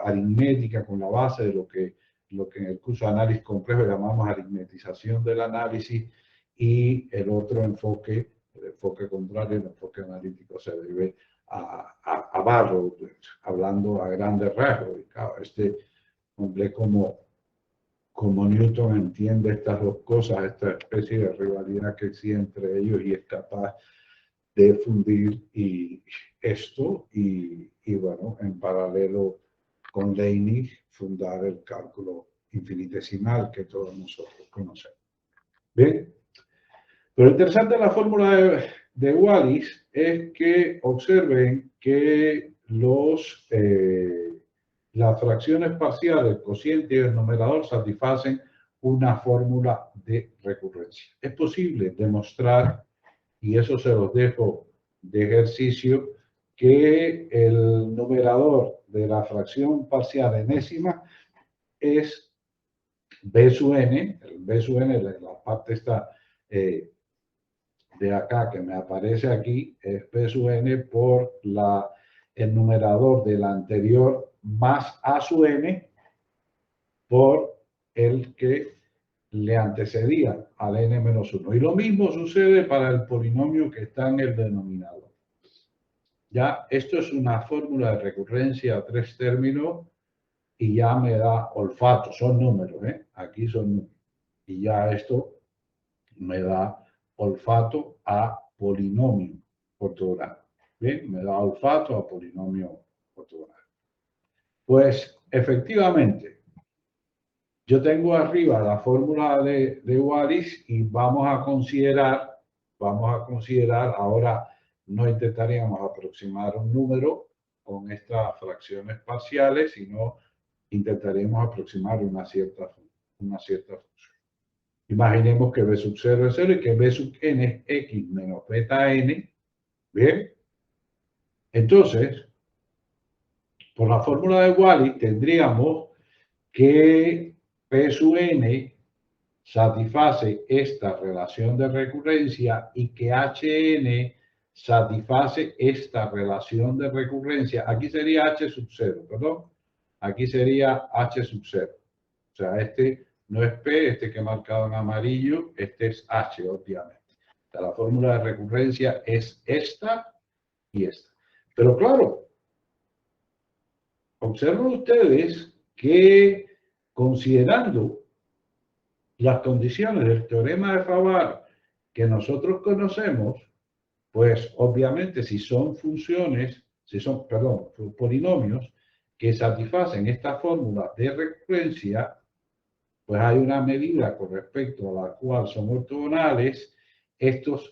aritmética, con la base de lo que en el curso de análisis complejo llamamos aritmetización del análisis, y el otro enfoque, el enfoque contrario, el enfoque analítico, se debe a Barrow, hablando a grandes rasgos. Este hombre como Newton entiende estas dos cosas, esta especie de rivalidad que existe entre ellos, y es capaz de fundir esto y bueno, en paralelo con Leibniz, fundar el cálculo infinitesimal que todos nosotros conocemos. ¿Bien? Lo interesante de la fórmula de Wallis es que observen que las fracciones parciales, cociente y denominador satisfacen una fórmula de recurrencia. Es posible demostrar, y eso se los dejo de ejercicio, que el numerador de la fracción parcial enésima es B sub n, el B sub n, la parte esta de acá que me aparece aquí, es B sub n por el numerador del anterior más A sub n por el que le antecedía al n-1. Y lo mismo sucede para el polinomio que está en el denominador. Ya, esto es una fórmula de recurrencia a tres términos y ya me da olfato, son números, aquí son números. Y ya esto me da olfato a polinomio ortogonal. Bien, me da olfato a polinomio ortogonal. Pues efectivamente, yo tengo arriba la fórmula de Wallis y vamos a considerar, ahora no intentaríamos aproximar un número con estas fracciones parciales, sino intentaremos aproximar una cierta función. Imaginemos que B sub 0 es 0 y que B sub n es x menos beta n. Bien. Entonces, por la fórmula de Wallis tendríamos que P sub n satisface esta relación de recurrencia y que Hn satisface esta relación de recurrencia. Aquí sería H sub 0, perdón. Aquí sería H sub 0. O sea, este no es P, este que he marcado en amarillo, este es H, obviamente. O sea, la fórmula de recurrencia es esta y esta. Pero claro, observen ustedes que considerando las condiciones del teorema de Favart que nosotros conocemos, pues obviamente si son polinomios que satisfacen esta fórmula de recurrencia, pues hay una medida con respecto a la cual son ortogonales.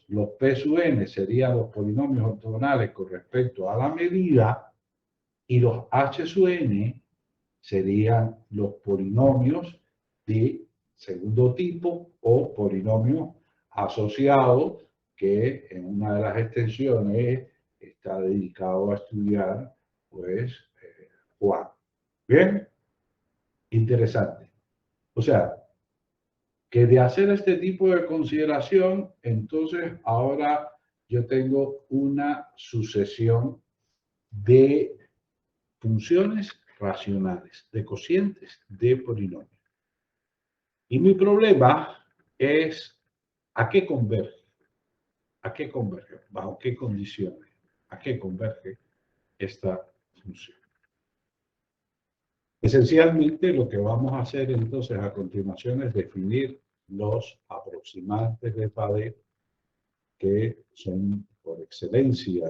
Los P sub n serían los polinomios ortogonales con respecto a la medida, y los H sub n serían los polinomios de segundo tipo o polinomio asociado, que en una de las extensiones está dedicado a estudiar, pues, Juan. Bien, interesante. O sea, que de hacer este tipo de consideración, entonces ahora yo tengo una sucesión de funciones racionales, de cocientes de polinomios. Y mi problema es ¿a qué converge? ¿A qué converge? ¿Bajo qué condiciones? ¿A qué converge esta función? Esencialmente lo que vamos a hacer entonces a continuación es definir los aproximantes de Fadet que son por excelencia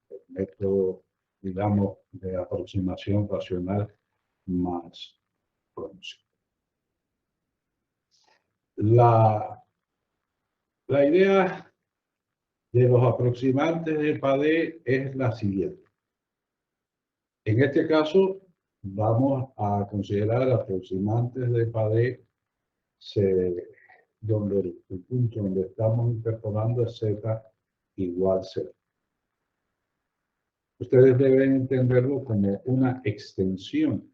el método, digamos, de aproximación racional más conocido. La idea de los aproximantes de Padé es la siguiente. En este caso, vamos a considerar aproximantes de Padé donde el punto donde estamos interpolando es z igual 0. Ustedes deben entenderlo como una extensión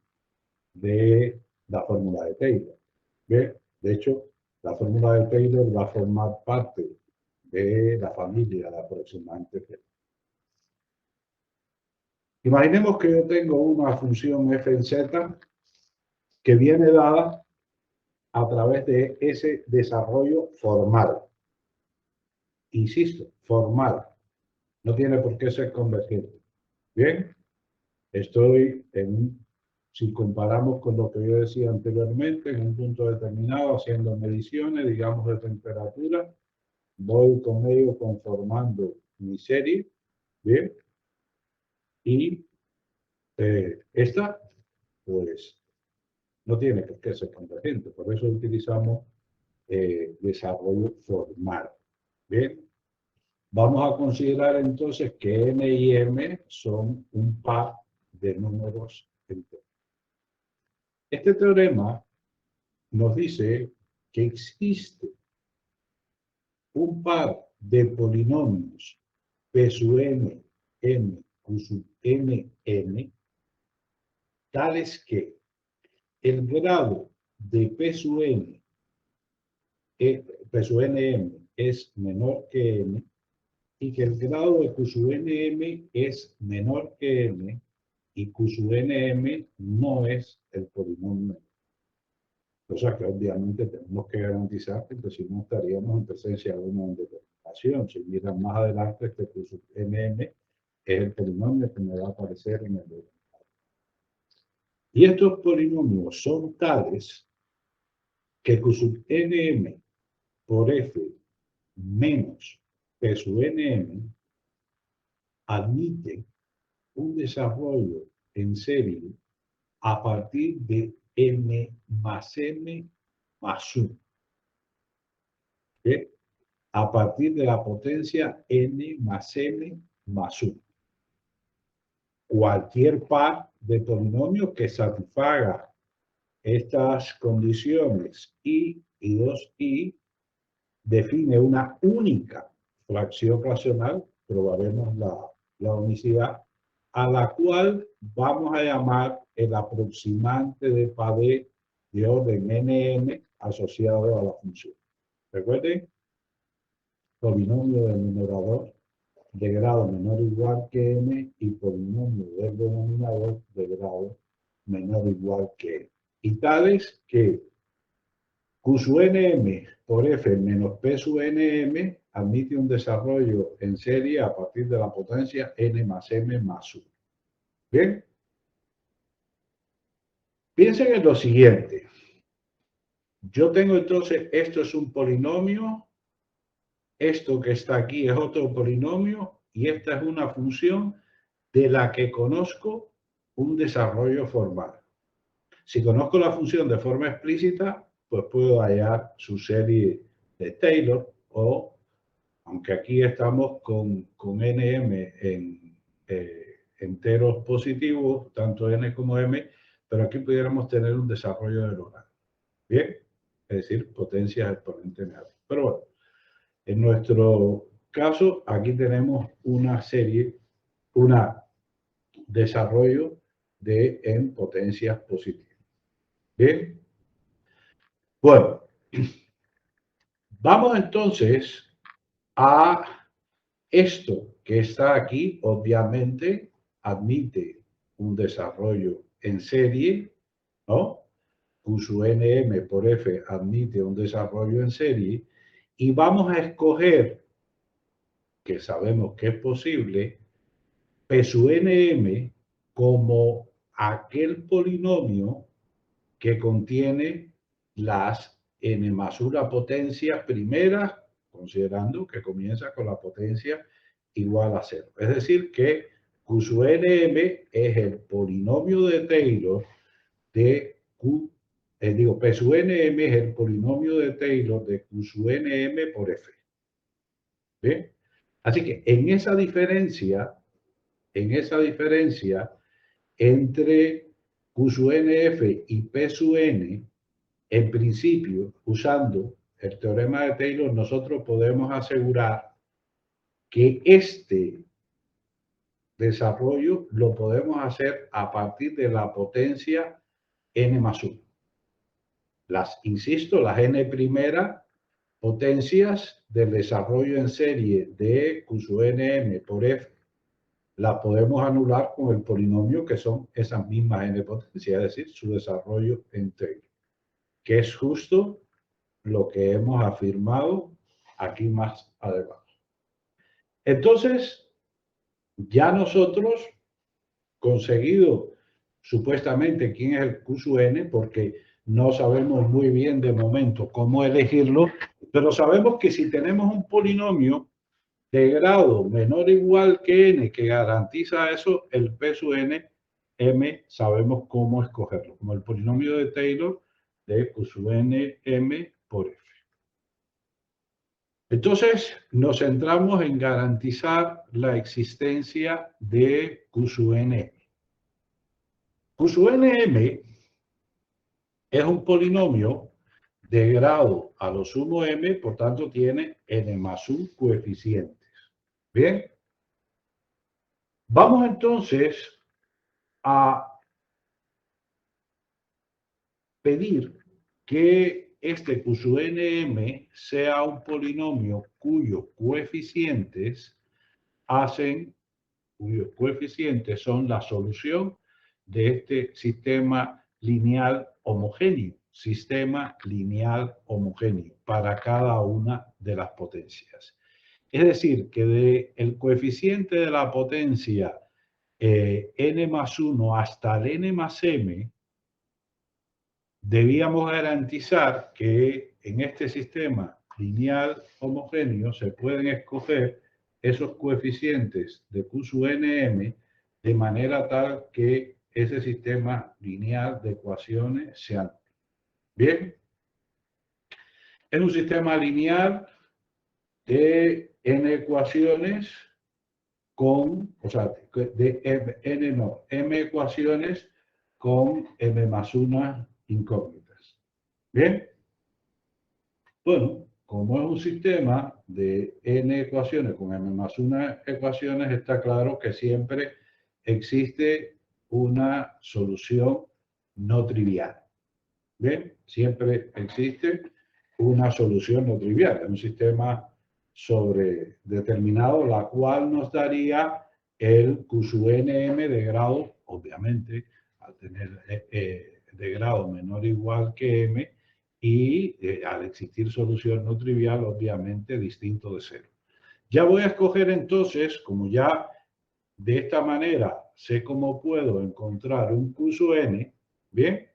de la fórmula de Taylor. ¿Ve? De hecho, la fórmula de Taylor va a formar parte de la familia de aproximantes. Imaginemos que yo tengo una función f en z que viene dada a través de ese desarrollo formal. Insisto, formal. No tiene por qué ser convergente. Bien, si comparamos con lo que yo decía anteriormente, en un punto determinado, haciendo mediciones, digamos, de temperatura, voy con ello conformando mi serie, bien, y esta, pues, no tiene por qué ser convergente, por eso utilizamos desarrollo formal, bien. Vamos a considerar entonces que n y m son un par de números enteros. Este teorema nos dice que existe un par de polinomios P sub n, m, Q sub n, n, tales que el grado de P sub n, P sub n, m es menor que n, y que el grado de Q sub nm es menor que m, y Q sub nm no es el polinomio. O sea que obviamente tenemos que garantizar que si no estaríamos en presencia de una indeterminación. Si miran más adelante, este Q sub nm es el polinomio que me va a aparecer en el denominador. Y estos polinomios son tales que Q sub nm por f menos P sub nm admite un desarrollo en serie a partir de m más m más 1. ¿Okay? A partir de la potencia n más m más 1. Cualquier par de polinomios que satisfaga estas condiciones i y 2i define una única fracción racional, probaremos la unicidad, a la cual vamos a llamar el aproximante de Padé de orden nm asociado a la función. Recuerden, polinomio del numerador de grado menor o igual que m y polinomio del denominador de grado menor o igual que m. Y tales que Q sub nm por f menos P sub nm admite un desarrollo en serie a partir de la potencia n más m más 1. ¿Bien? Piensen en lo siguiente. Yo tengo entonces, esto es un polinomio, esto que está aquí es otro polinomio y esta es una función de la que conozco un desarrollo formal. Si conozco la función de forma explícita, pues puedo hallar su serie de Taylor o, aunque aquí estamos con nm en enteros positivos, tanto n como m, pero aquí pudiéramos tener un desarrollo de Lorentz. Bien, es decir, potencias exponentes negativas. Pero bueno, en nuestro caso, aquí tenemos una serie, un desarrollo en potencias positivas. Bien, bueno, vamos entonces a esto que está aquí, obviamente admite un desarrollo en serie, ¿no? Q sub nm por f admite un desarrollo en serie y vamos a escoger, que sabemos que es posible, P sub nm como aquel polinomio que contiene las n más 1 potencias primeras considerando que comienza con la potencia igual a 0. Es decir, que Q sub nm es el polinomio de Taylor de Q, P sub nm es el polinomio de Taylor de Q sub nm por F. ¿Bien? Así que en esa diferencia entre Q sub nf y P sub n, en principio, usando el teorema de Taylor, nosotros podemos asegurar que este desarrollo lo podemos hacer a partir de la potencia n más 1. Insisto, las n primeras potencias del desarrollo en serie de Q sub nm por F las podemos anular con el polinomio que son esas mismas n potencias, es decir, su desarrollo en Taylor, que es justo lo que hemos afirmado aquí más adelante. Entonces, ya nosotros conseguido supuestamente quién es el Q sub n, porque no sabemos muy bien de momento cómo elegirlo, pero sabemos que si tenemos un polinomio de grado menor o igual que n que garantiza eso, el P sub n, m, sabemos cómo escogerlo, como el polinomio de Taylor de Q sub n, m por F. Entonces, nos centramos en garantizar la existencia de Q sub nm. Q sub nm es un polinomio de grado a lo sumo m, por tanto tiene n más 1 coeficientes. Bien. Vamos entonces a pedir que este Q sub nm sea un polinomio cuyos coeficientes son la solución de este sistema lineal homogéneo, para cada una de las potencias. Es decir, que del coeficiente de la potencia n más 1 hasta el n más m, debíamos garantizar que en este sistema lineal homogéneo se pueden escoger esos coeficientes de Q sub nm de manera tal que ese sistema lineal de ecuaciones sea bien. Es un sistema lineal de n ecuaciones con, o sea, de m ecuaciones con m más 1 incógnitas. Bien. Bueno, como es un sistema de n ecuaciones con m más 1 ecuaciones, está claro que siempre existe una solución no trivial. Bien, siempre existe una solución no trivial. Es un sistema sobredeterminado, la cual nos daría el Q sub nm de grado, obviamente, al tener de grado menor o igual que m, y al existir solución no trivial, obviamente, distinto de 0. Ya voy a escoger entonces, como ya de esta manera sé cómo puedo encontrar un Q sub n, ¿bien?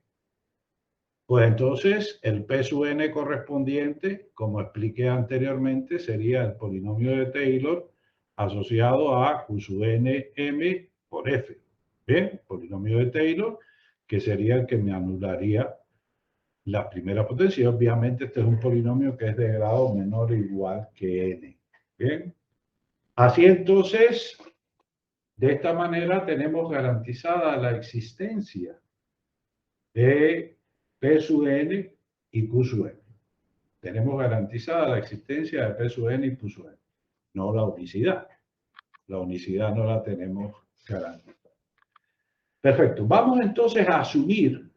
Pues entonces el P sub n correspondiente, como expliqué anteriormente, sería el polinomio de Taylor asociado a Q sub n m por F. Bien, polinomio de Taylor, que sería el que me anularía la primera potencia. Obviamente este es un polinomio que es de grado menor o igual que n. Bien. Así entonces, de esta manera tenemos garantizada la existencia de P sub n y Q sub n. Tenemos garantizada la existencia de P sub n y Q sub n. No la unicidad. La unicidad no la tenemos garantizada. Perfecto. Vamos entonces a asumir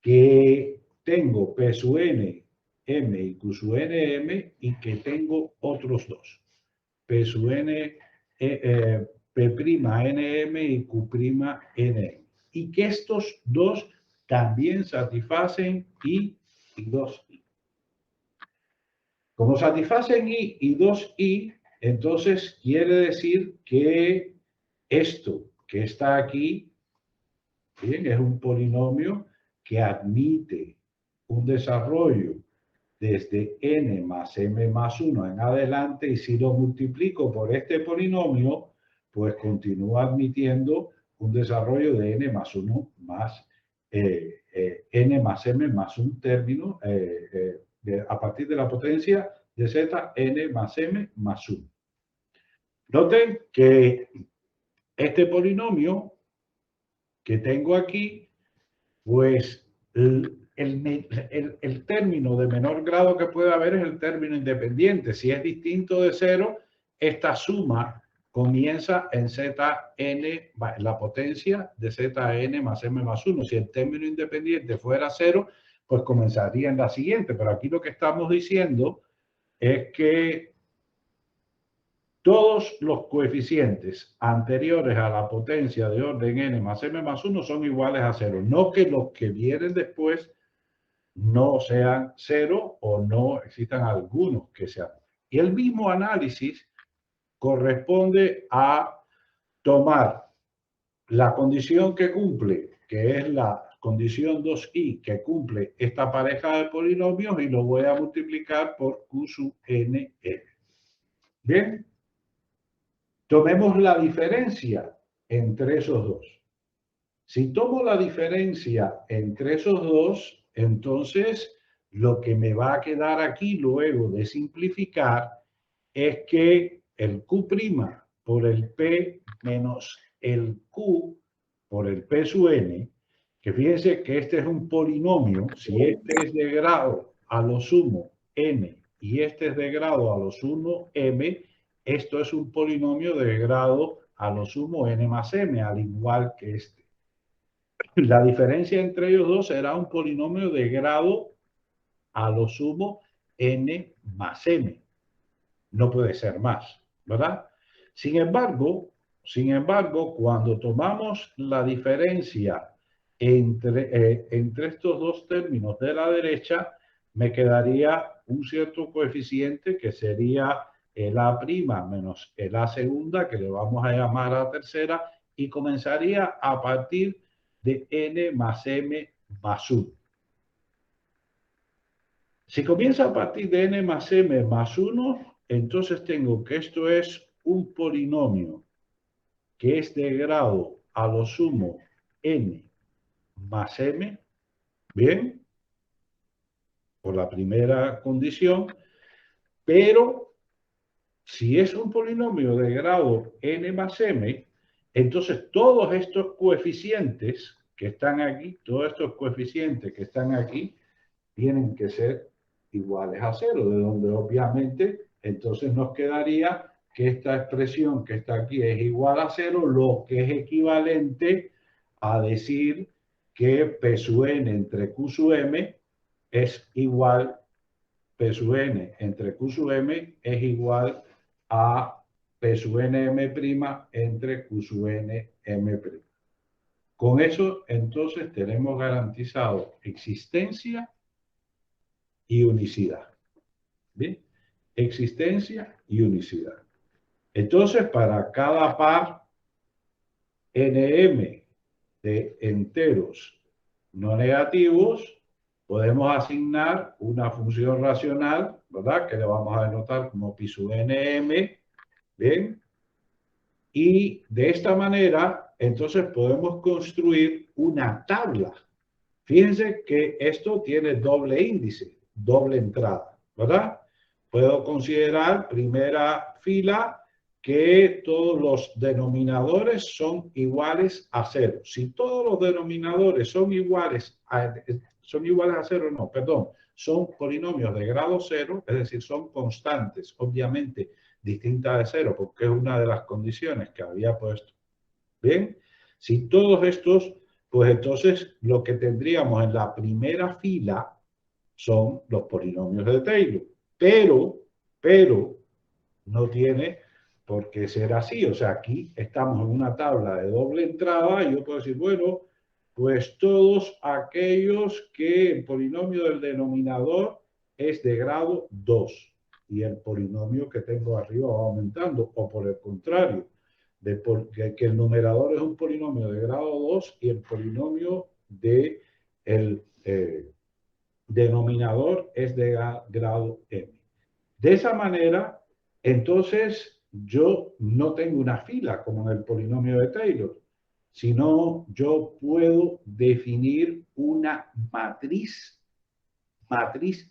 que tengo P sub n, m y Q sub n, m, y que tengo otros dos. P sub n, P' nm y Q' nm. Y que estos dos también satisfacen I y 2I. Como satisfacen I y 2I, entonces quiere decir que esto que está aquí, bien, es un polinomio que admite un desarrollo desde n más m más 1 en adelante, y si lo multiplico por este polinomio, pues continúa admitiendo un desarrollo de n más 1 más n más m más un término a partir de la potencia de z n más m más 1. Noten que este polinomio que tengo aquí, pues el término de menor grado que puede haber es el término independiente. Si es distinto de 0, esta suma comienza en zn, la potencia de zn más m más 1. Si el término independiente fuera 0, pues comenzaría en la siguiente. Pero aquí lo que estamos diciendo es que todos los coeficientes anteriores a la potencia de orden n más m más 1 son iguales a 0. No que los que vienen después no sean 0 o no existan algunos que sean. Y el mismo análisis corresponde a tomar la condición que cumple, que es la condición 2i, que cumple esta pareja de polinomios, y lo voy a multiplicar por q sub n. Bien. Tomemos la diferencia entre esos dos. Si tomo la diferencia entre esos dos, entonces lo que me va a quedar aquí luego de simplificar es que el Q' por el P menos el Q por el P sub n, que fíjense que este es un polinomio, si este es de grado a lo sumo n y este es de grado a lo sumo m, esto es un polinomio de grado a lo sumo n más m, al igual que este. La diferencia entre ellos dos será un polinomio de grado a lo sumo n más m. No puede ser más, ¿verdad? Sin embargo, cuando tomamos la diferencia entre estos dos términos de la derecha, me quedaría un cierto coeficiente que sería el A' menos el A segunda, que le vamos a llamar A tercera, y comenzaría a partir de n más m más 1. Si comienza a partir de n más m más 1, entonces tengo que esto es un polinomio que es de grado a lo sumo n más m, ¿bien? Por la primera condición, pero si es un polinomio de grado n más m, entonces todos estos coeficientes que están aquí, tienen que ser iguales a 0, de donde obviamente entonces nos quedaría que esta expresión que está aquí es igual a 0, lo que es equivalente a decir que P sub n entre Q sub m es igual, P sub n entre Q sub m es igual a P sub n m' entre Q sub n m'. Con eso entonces tenemos garantizado existencia y unicidad. ¿Bien? Existencia y unicidad. Entonces, para cada par nm de enteros no negativos, podemos asignar una función racional, ¿verdad? Que le vamos a denotar como pi sub nm, ¿bien? Y de esta manera, entonces podemos construir una tabla. Fíjense que esto tiene doble índice, doble entrada, ¿verdad? Puedo considerar primera fila que todos los denominadores son iguales a 0. Si todos los denominadores son iguales a 0, no, perdón, son polinomios de grado 0, es decir, son constantes, obviamente distintas de 0, porque es una de las condiciones que había puesto. Bien, si todos estos, pues entonces lo que tendríamos en la primera fila son los polinomios de Taylor. Pero no tiene por qué ser así. O sea, aquí estamos en una tabla de doble entrada y yo puedo decir, bueno, pues todos aquellos que el polinomio del denominador es de grado 2 y el polinomio que tengo arriba va aumentando, o por el contrario, que el numerador es un polinomio de grado 2 y el polinomio de denominador es de grado m. De esa manera, entonces, yo no tengo una fila como en el polinomio de Taylor, sino yo puedo definir una matriz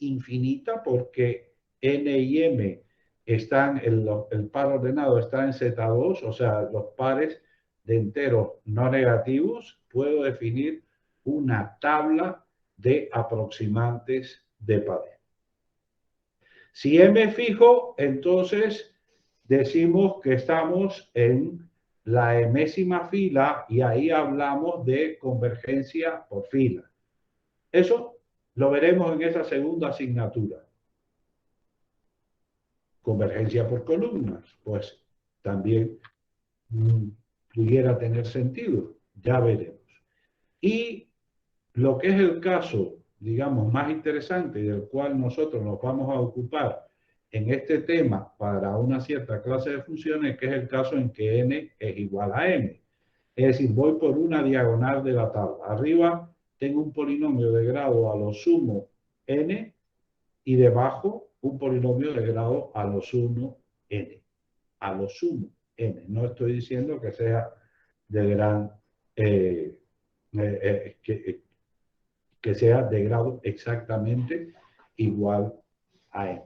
infinita, porque n y m están, el par ordenado está en Z2, o sea, los pares de enteros no negativos. Puedo definir una tabla de aproximantes de Padé. Si m es fijo, entonces decimos que estamos en la enésima fila y ahí hablamos de convergencia por fila. Eso lo veremos en esa segunda asignatura. Convergencia por columnas, pues también pudiera tener sentido, ya veremos. Y lo que es el caso, digamos, más interesante y del cual nosotros nos vamos a ocupar en este tema para una cierta clase de funciones, que es el caso en que n es igual a m. Es decir, voy por una diagonal de la tabla. Arriba tengo un polinomio de grado a lo sumo n y debajo un polinomio de grado a lo sumo n. A lo sumo n. No estoy diciendo que sea de gran... que sea de grado exactamente igual a m.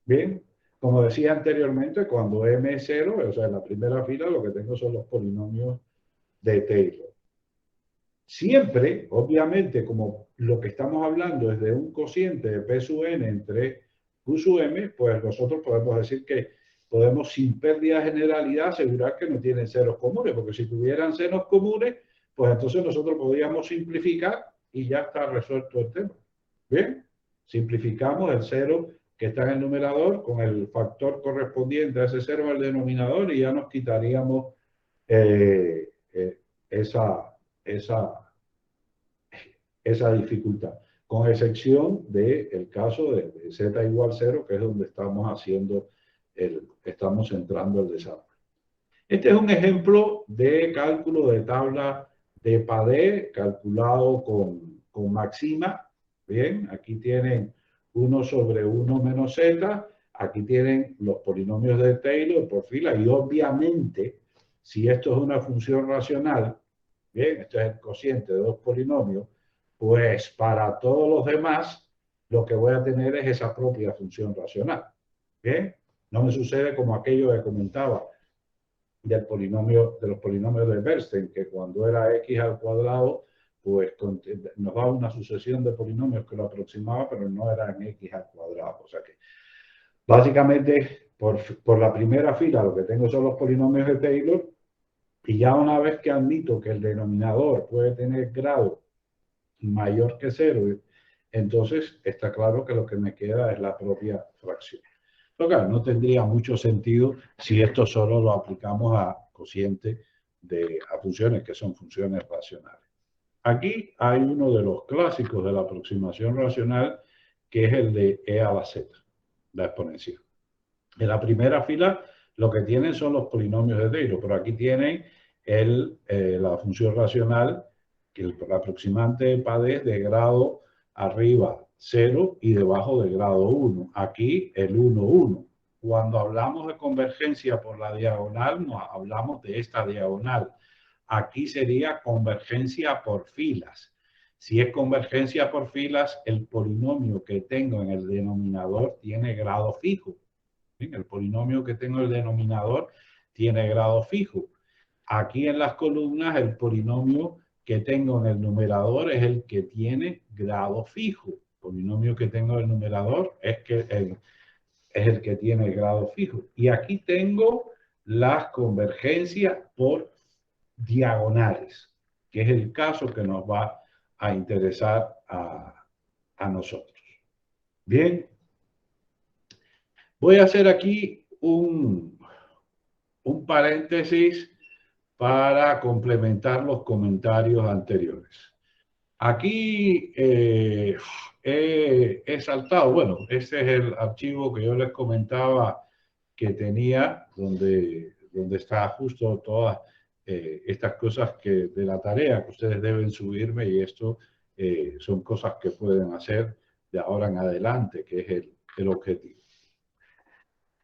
Bien, como decía anteriormente, cuando m es 0, o sea, en la primera fila lo que tengo son los polinomios de Taylor. Siempre, obviamente, como lo que estamos hablando es de un cociente de P sub n entre Q sub m, pues nosotros podemos decir que podemos, sin pérdida de generalidad, asegurar que no tienen ceros comunes, porque si tuvieran ceros comunes, pues entonces nosotros podríamos simplificar y ya está resuelto el tema. Bien, simplificamos el cero que está en el numerador con el factor correspondiente a ese cero en el denominador y ya nos quitaríamos esa dificultad, con excepción del caso de z igual 0, que es donde estamos centrando el desarrollo. Este es un ejemplo de cálculo de tabla de Padé calculado con máxima. Bien, aquí tienen 1 sobre 1 menos z, aquí tienen los polinomios de Taylor por fila y obviamente, si esto es una función racional, bien, esto es el cociente de dos polinomios, pues para todos los demás lo que voy a tener es esa propia función racional. Bien, no me sucede como aquello que comentaba de los polinomios de Bernstein, que cuando era x al cuadrado, pues nos daba una sucesión de polinomios que lo aproximaba, pero no eran x al cuadrado. O sea que, básicamente, por la primera fila lo que tengo son los polinomios de Taylor, y ya una vez que admito que el denominador puede tener grado mayor que 0, entonces está claro que lo que me queda es la propia fracción. Pero claro, no tendría mucho sentido si esto solo lo aplicamos a cociente a funciones que son funciones racionales. Aquí hay uno de los clásicos de la aproximación racional, que es el de e a la z, la exponencial. En la primera fila lo que tienen son los polinomios de Taylor, pero aquí tienen la función racional, que el aproximante de Padé es de grado arriba 0 y debajo de grado 1. Aquí el 1, 1. Cuando hablamos de convergencia por la diagonal, no hablamos de esta diagonal. Aquí sería convergencia por filas. Si es convergencia por filas, el polinomio que tengo en el denominador tiene grado fijo. El polinomio que tengo en el denominador tiene grado fijo. Aquí en las columnas, el polinomio que tengo en el numerador es el que tiene grado fijo. El polinomio que tengo en el numerador es el que tiene grado fijo. Y aquí tengo las convergencias por diagonales, que es el caso que nos va a interesar a nosotros. Bien, voy a hacer aquí un paréntesis para complementar los comentarios anteriores. Aquí he saltado, bueno, ese es el archivo que yo les comentaba que tenía, donde está justo todas estas cosas de la tarea que ustedes deben subirme, y esto son cosas que pueden hacer de ahora en adelante, que es el objetivo.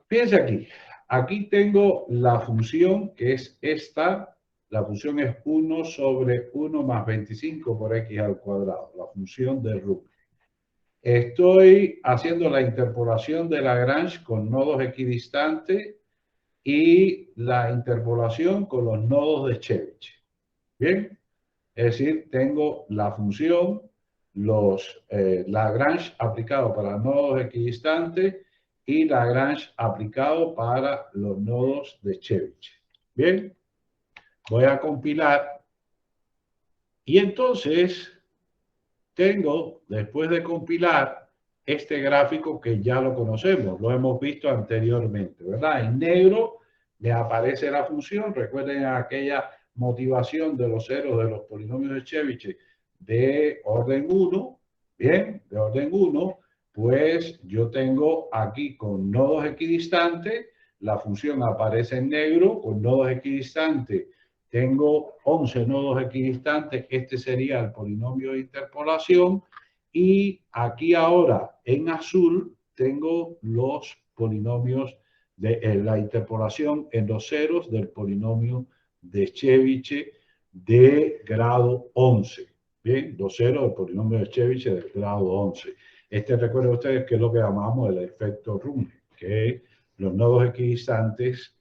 Fíjense aquí. Aquí tengo la función que es esta. La función es 1 sobre 1 más 25 por x al cuadrado. La función de Rooker. Estoy haciendo la interpolación de Lagrange con nodos equidistantes y la interpolación con los nodos de Chebyshev. Bien, es decir, tengo la función, Lagrange aplicado para nodos equidistantes y Lagrange aplicado para los nodos de Chebyshev. Bien, voy a compilar y entonces tengo, después de compilar, este gráfico que ya lo conocemos, lo hemos visto anteriormente, ¿verdad? En negro me aparece la función, recuerden aquella motivación de los ceros de los polinomios de Chebyshev de orden 1, bien, de orden 1, pues yo tengo aquí con nodos equidistantes, la función aparece en negro, con nodos equidistantes tengo 11 nodos equidistantes, este sería el polinomio de interpolación y aquí ahora en azul tengo los polinomios de la interpolación en los ceros del polinomio de Chebyshev de grado 11. Bien, los ceros del polinomio de Chebyshev del grado 11. Este recuerden ustedes que es lo que llamamos el efecto Runge, que los nodos equidistantes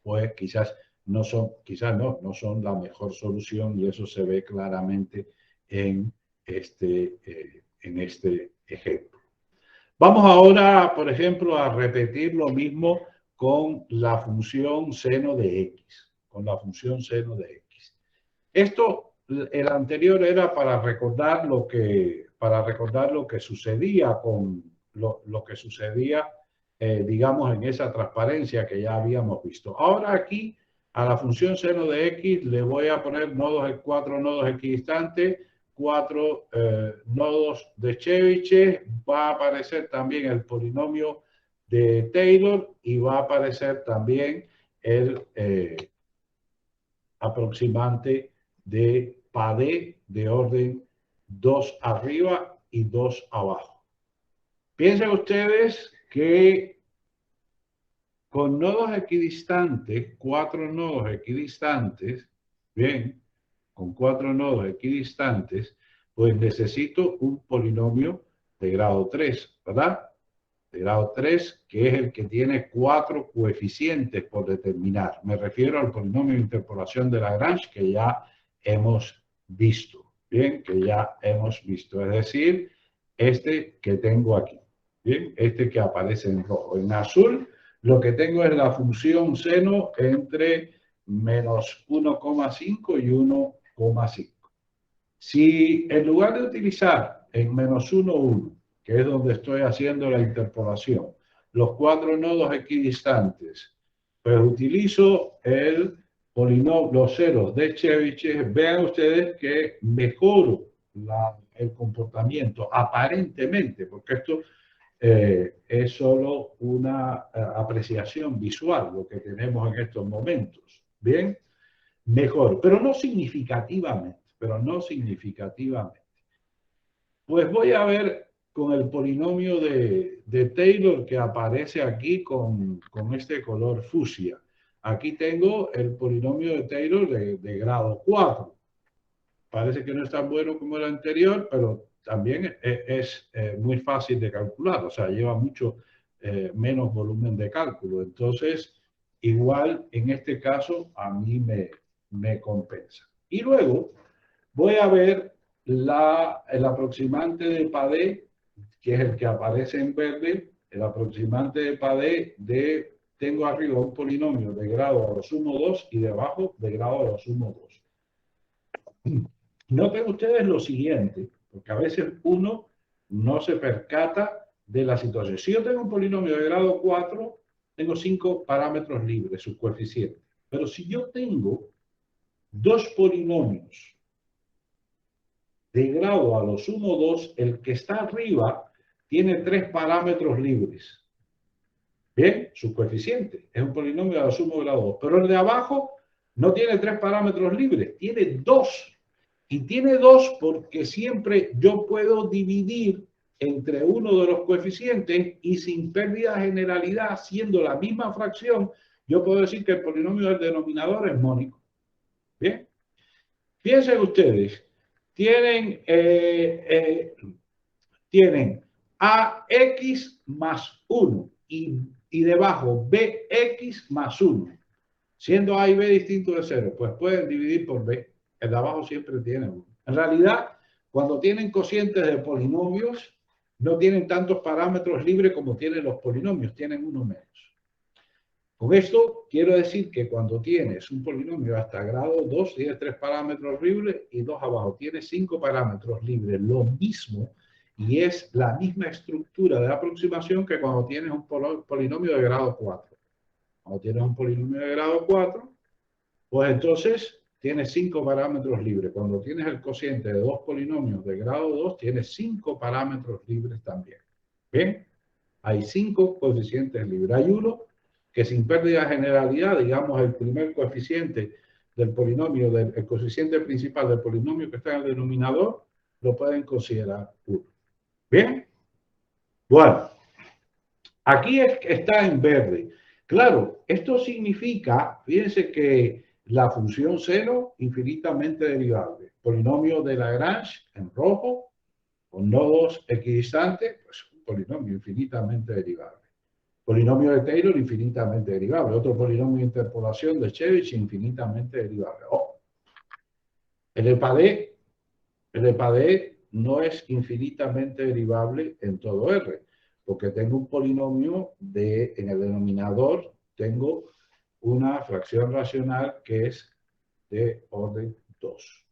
pues quizás no son la mejor solución y eso se ve claramente en este ejemplo. Vamos ahora, por ejemplo, a repetir lo mismo con la función seno de x, con la función seno de x. Esto, el anterior era para recordar lo que sucedía con lo que sucedía digamos, en esa transparencia que ya habíamos visto. Ahora aquí, a la función seno de x, le voy a poner cuatro nodos equidistantes, 4 nodos de Chebyshev, va a aparecer también el polinomio de Taylor y va a aparecer también el aproximante de Padé de orden 2 arriba y 2 abajo. Piensen ustedes que con nodos equidistantes, 4 nodos equidistantes, bien, con 4 nodos equidistantes, pues necesito un polinomio de grado 3, ¿verdad? De grado 3, que es el que tiene 4 coeficientes por determinar. Me refiero al polinomio de interpolación de Lagrange que ya hemos visto, bien, que ya hemos visto. Es decir, este que tengo aquí, bien, este que aparece en rojo. En azul, lo que tengo es la función seno entre menos 1,5 y 1,5. Si en lugar de utilizar en menos 1, 1, que es donde estoy haciendo la interpolación, los 4 nodos equidistantes, pues utilizo los ceros de Chebyshev, vean ustedes que mejoro el comportamiento aparentemente, porque esto es solo una apreciación visual, lo que tenemos en estos momentos. Bien, mejor, pero no significativamente. Pues voy a ver con el polinomio de Taylor que aparece aquí con este color fucsia. Aquí tengo el polinomio de Taylor de grado 4. Parece que no es tan bueno como el anterior, pero también es muy fácil de calcular, o sea, lleva mucho menos volumen de cálculo. Entonces, igual en este caso a mí me compensa. Y luego voy a ver el aproximante de Padé, que es el que aparece en verde, el aproximante de Padé tengo arriba un polinomio de grado a lo sumo 2 y debajo de grado a lo sumo 2. Noten ustedes lo siguiente, porque a veces uno no se percata de la situación. Si yo tengo un polinomio de grado 4, tengo 5 parámetros libres, sus coeficientes. Pero si yo tengo dos polinomios de grado a lo sumo 2, el que está arriba tiene 3 parámetros libres. Bien, su coeficiente es un polinomio a lo sumo grado 2. Pero el de abajo no tiene 3 parámetros libres, tiene 2. Y tiene 2 porque siempre yo puedo dividir entre uno de los coeficientes y sin pérdida de generalidad, siendo la misma fracción, yo puedo decir que el polinomio del denominador es mónico. Bien. Fíjense ustedes, tienen AX más 1 y debajo BX más 1. Siendo A y B distintos de 0, pues pueden dividir por B. El de abajo siempre tiene 1. En realidad, cuando tienen cocientes de polinomios, no tienen tantos parámetros libres como tienen los polinomios, tienen uno menos. Con esto quiero decir que cuando tienes un polinomio hasta grado 2, tienes 3 parámetros libres y 2 abajo, tienes 5 parámetros libres, lo mismo, y es la misma estructura de aproximación que cuando tienes un polinomio de grado 4. Cuando tienes un polinomio de grado 4, pues entonces tienes 5 parámetros libres. Cuando tienes el cociente de 2 polinomios de grado 2, tienes 5 parámetros libres también. ¿Bien? Hay 5 coeficientes libres. Hay uno que sin pérdida de generalidad, digamos el primer coeficiente del polinomio, el coeficiente principal del polinomio que está en el denominador, lo pueden considerar 1. ¿Bien? Bueno, aquí está en verde. Claro, esto significa, fíjense que la función seno infinitamente derivable. Polinomio de Lagrange en rojo, con nodos equidistantes, pues un polinomio infinitamente derivable. Polinomio de Taylor infinitamente derivable. Otro polinomio de interpolación de Chebyshev infinitamente derivable. Oh. El EPAD no es infinitamente derivable en todo R, porque tengo un polinomio en el denominador, tengo una fracción racional que es de orden 2.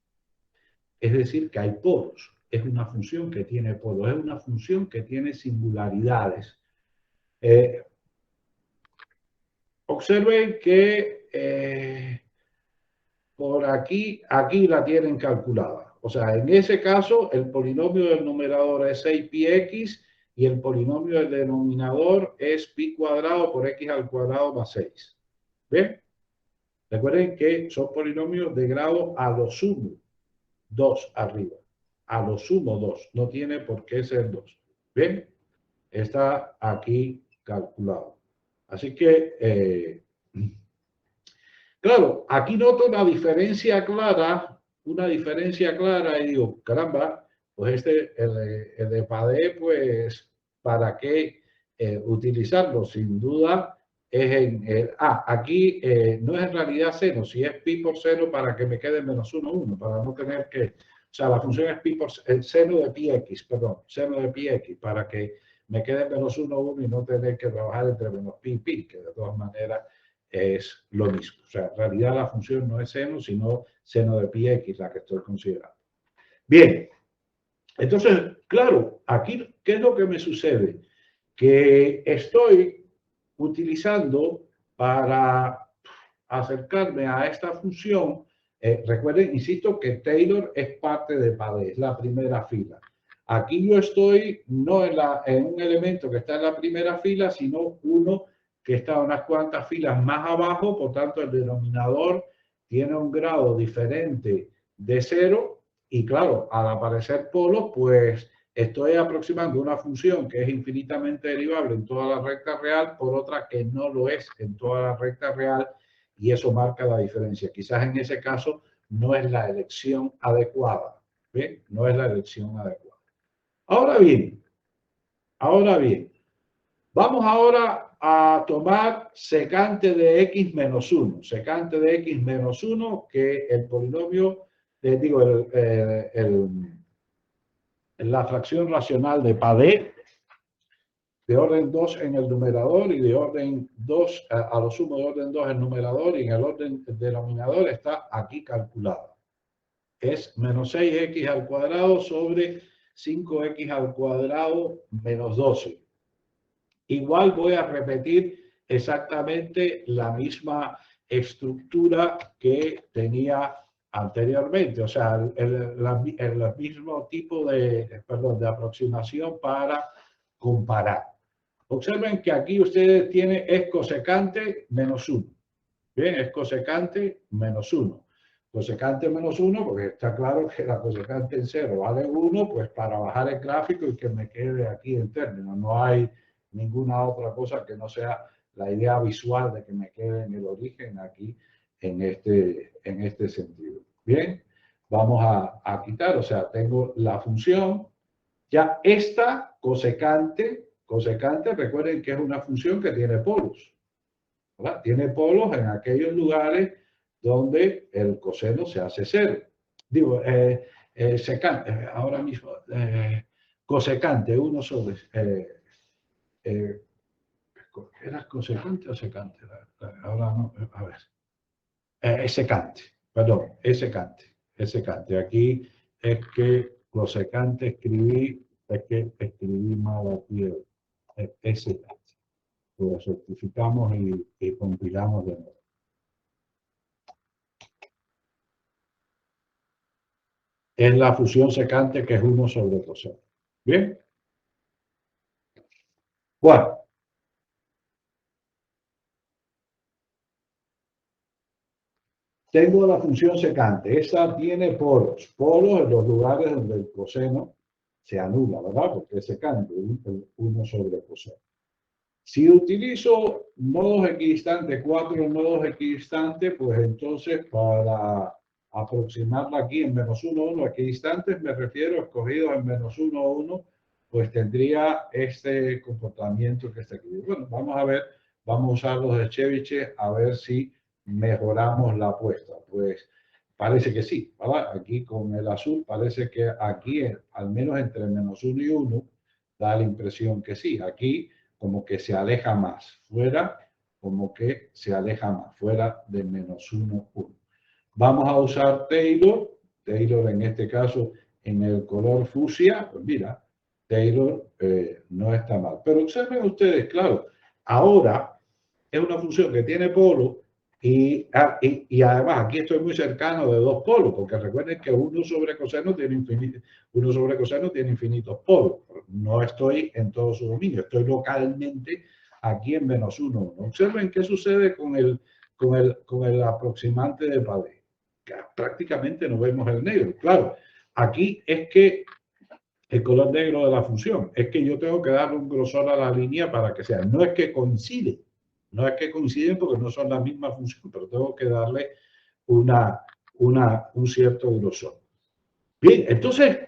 Es decir, que hay polos. Es una función que tiene polos, es una función que tiene singularidades. Observen que por aquí la tienen calculada. O sea, en ese caso, el polinomio del numerador es 6πx y el polinomio del denominador es pi cuadrado por x al cuadrado más 6. ¿Ven? Recuerden que son polinomios de grado a lo sumo 2 arriba. A lo sumo 2. No tiene por qué ser 2. ¿Ven? Está aquí calculado. Así que, claro, aquí noto una diferencia clara y digo, caramba, pues el de PADE, pues, ¿para qué utilizarlo? Sin duda es aquí no es en realidad seno, si es pi por seno para que me quede menos 1, 1, para no tener que, o sea, la función es pi por el seno de pi x, perdón, seno de pi x, para que me quede menos 1, 1 y no tener que trabajar entre menos pi y pi, que de todas maneras es lo mismo. O sea, en realidad la función no es seno, sino seno de pi x, la que estoy considerando. Bien, entonces, claro, aquí, ¿qué es lo que me sucede? Que estoy utilizando para acercarme a esta función. Recuerden, insisto, que Taylor es parte de PADE, es la primera fila. Aquí yo estoy no en un elemento que está en la primera fila, sino uno que está unas cuantas filas más abajo, por tanto el denominador tiene un grado diferente de 0 y claro, al aparecer polos, pues estoy aproximando una función que es infinitamente derivable en toda la recta real por otra que no lo es en toda la recta real y eso marca la diferencia. Quizás en ese caso no es la elección adecuada. ¿Ven? No es la elección adecuada. Ahora bien, vamos ahora a tomar secante de x menos 1. Secante de x menos 1, que el polinomio, la fracción racional de PADE, de orden 2 en el numerador y de orden 2, a lo sumo de orden 2 en el numerador y en el orden denominador está aquí calculado. Es menos 6x al cuadrado sobre 5x al cuadrado menos 12. Igual voy a repetir exactamente la misma estructura que tenía anteriormente, o sea, el mismo tipo de aproximación para comparar. Observen que aquí ustedes tienen es cosecante menos 1. Bien, es cosecante menos 1. cosecante menos 1, porque está claro que la cosecante en 0 vale 1, pues para bajar el gráfico y que me quede aquí en términos. No hay ninguna otra cosa que no sea la idea visual de que me quede en el origen aquí en este sentido. Bien, vamos a quitar, o sea, tengo la función, ya esta cosecante, recuerden que es una función que tiene polos, ¿verdad? Tiene polos en aquellos lugares donde el coseno se hace 0. Digo, secante, ahora mismo, cosecante, 1 sobre, ¿era cosecante o secante? Ahora no, a ver. Es secante, perdón, es secante. Aquí es que cosecante es que escribí mal aquí, es secante. Lo certificamos y compilamos de nuevo. Es la función secante que es 1 sobre coseno. ¿Bien? Bueno. Tengo la función secante. Esa tiene polos. Polos en los lugares donde el coseno se anula, ¿verdad? Porque es secante, 1 sobre coseno. Si utilizo nodos equidistantes, 4 nodos equidistantes, pues entonces para aproximarla aquí en menos 1, 1, equidistantes me refiero escogidos en menos 1, 1, pues tendría este comportamiento que está aquí. Bueno, vamos a ver, vamos a usar los de Chebyshev a ver si mejoramos la apuesta. Pues parece que sí, ¿verdad? Aquí con el azul parece que aquí, al menos entre menos 1 y 1, da la impresión que sí. Aquí como que se aleja más, fuera, como que se aleja más, fuera de menos 1, 1. Vamos a usar Taylor en este caso en el color fucsia, pues mira, Taylor no está mal. Pero observen ustedes, claro, ahora es una función que tiene polo y además aquí estoy muy cercano de dos polos, porque recuerden que 1 sobre coseno tiene infinitos polos. No estoy en todo su dominio, estoy localmente aquí en menos 1, 1. Observen qué sucede con el aproximante de Padé. Prácticamente no vemos el negro. Claro, aquí es que el color negro de la función, es que yo tengo que darle un grosor a la línea para que sea. No es que coincide, no es que coinciden porque no son la misma función, pero tengo que darle un cierto grosor. Bien, entonces,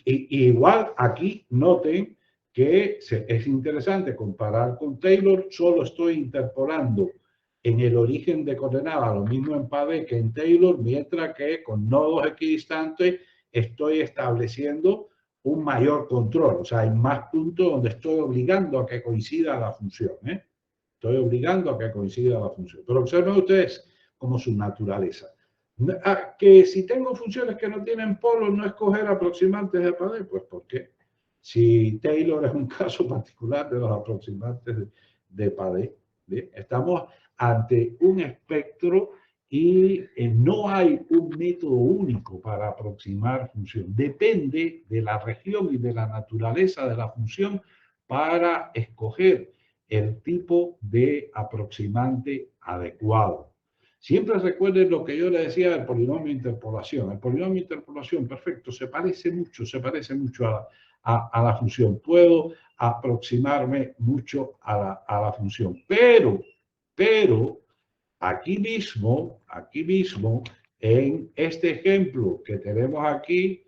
igual aquí noten que es interesante comparar con Taylor, solo estoy interpolando en el origen de coordenada lo mismo en Padé que en Taylor, mientras que con nodos equidistantes estoy estableciendo un mayor control, o sea, hay más puntos donde estoy obligando a que coincida la función, ¿eh? Estoy obligando a que coincida la función. Pero observen ustedes como su naturaleza. Que si tengo funciones que no tienen polos, no escoger aproximantes de Padé, pues ¿por qué? Si Taylor es un caso particular de los aproximantes de Padé, ¿sí? Estamos ante un espectro y no hay un método único para aproximar función. Depende de la región y de la naturaleza de la función para escoger el tipo de aproximante adecuado. Siempre recuerden lo que yo le decía del polinomio de interpolación. El polinomio de interpolación, perfecto, se parece mucho a la función. Puedo aproximarme mucho a la función. Pero, aquí mismo, en este ejemplo que tenemos aquí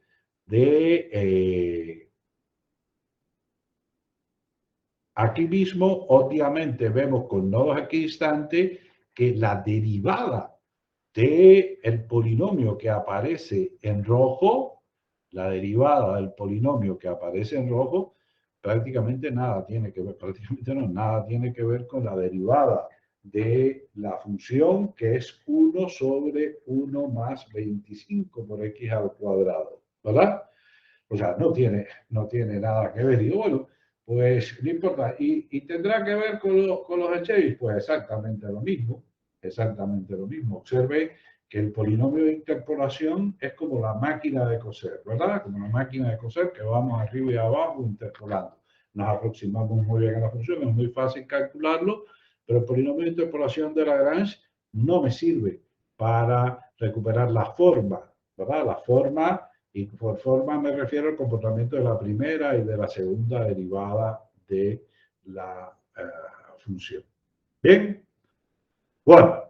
aquí mismo, obviamente, vemos con nodos equidistantes que la derivada del polinomio que aparece en rojo, la derivada del polinomio que aparece en rojo, prácticamente nada tiene que ver, nada tiene que ver con la derivada de la función que es 1 sobre 1 más 25 por x al cuadrado, ¿verdad? O sea, no tiene nada que ver. Y bueno, pues no importa. ¿Y tendrá que ver con los Echevy? Pues exactamente lo mismo. Exactamente lo mismo. Observe que el polinomio de interpolación es como la máquina de coser, ¿verdad? Como la máquina de coser que vamos arriba y abajo interpolando. Nos aproximamos muy bien a la función, es muy fácil calcularlo, pero el polinomio de interpolación de Lagrange no me sirve para recuperar la forma, ¿verdad? La forma, y por forma me refiero al comportamiento de la primera y de la segunda derivada de la función. Bien, bueno,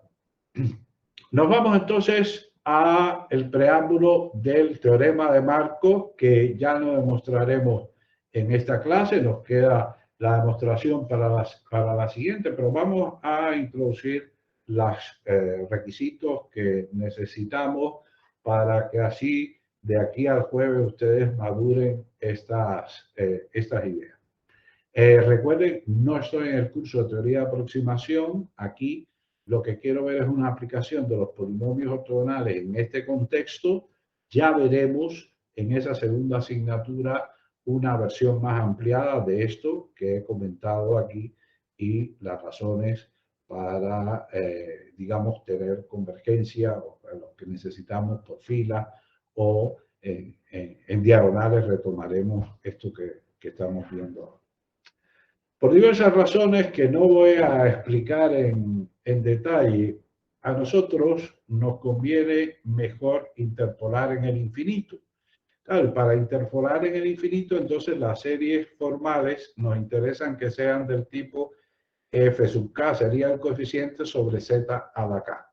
nos vamos entonces a el preámbulo del teorema de Markov, que ya no demostraremos en esta clase, nos queda la demostración para la siguiente, pero vamos a introducir los requisitos que necesitamos para que así de aquí al jueves ustedes maduren estas ideas. Recuerden, no estoy en el curso de teoría de aproximación. Aquí lo que quiero ver es una aplicación de los polinomios ortogonales en este contexto. Ya veremos en esa segunda asignatura una versión más ampliada de esto que he comentado aquí y las razones para, digamos, tener convergencia o lo que necesitamos por fila o en diagonales retomaremos esto que estamos viendo ahora. Por diversas razones que no voy a explicar en detalle, a nosotros nos conviene mejor interpolar en el infinito. Claro, para interpolar en el infinito, entonces las series formales nos interesan que sean del tipo f sub k, sería el coeficiente sobre z a la k.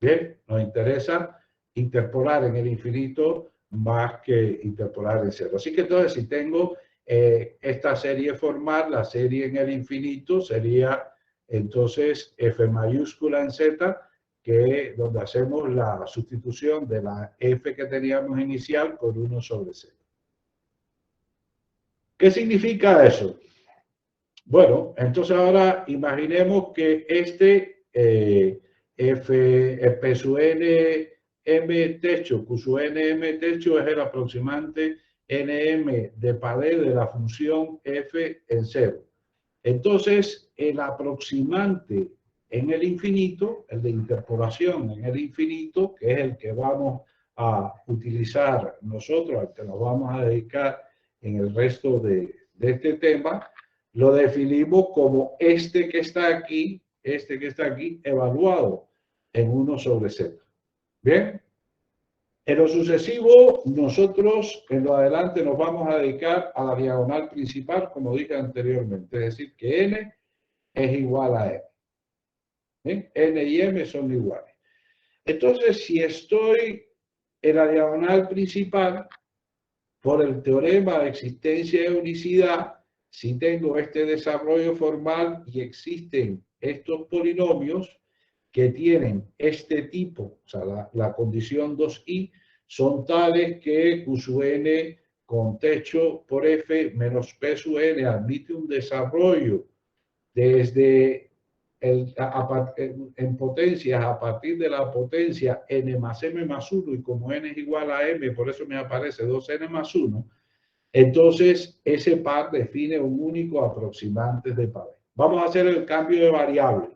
Bien, nos interesa interpolar en el infinito más que interpolar en cero. Así que entonces si tengo esta serie formal, la serie en el infinito sería entonces f mayúscula en z, que donde hacemos la sustitución de la f que teníamos inicial por 1 sobre z. ¿Qué significa eso? Bueno, entonces ahora imaginemos que este P sub n m techo, Q sub n m techo es el aproximante nm de Padé de la función f en cero. Entonces, el aproximante en el infinito, el de interpolación en el infinito, que es el que vamos a utilizar nosotros, al que nos vamos a dedicar en el resto de este tema, lo definimos como este que está aquí, evaluado en 1 sobre z. Bien. En lo sucesivo, nosotros en lo adelante nos vamos a dedicar a la diagonal principal, como dije anteriormente, es decir, que n es igual a m. ¿Bien? N y m son iguales. Entonces, si estoy en la diagonal principal, por el teorema de existencia de unicidad, si tengo este desarrollo formal y existen estos polinomios que tienen este tipo, o sea, la condición 2i, son tales que Q sub n con techo por f menos P sub n admite un desarrollo desde en potencias a partir de la potencia n más m más 1, y como n es igual a m, por eso me aparece 2n más 1, entonces ese par define un único aproximante de Padé. Vamos a hacer el cambio de variable.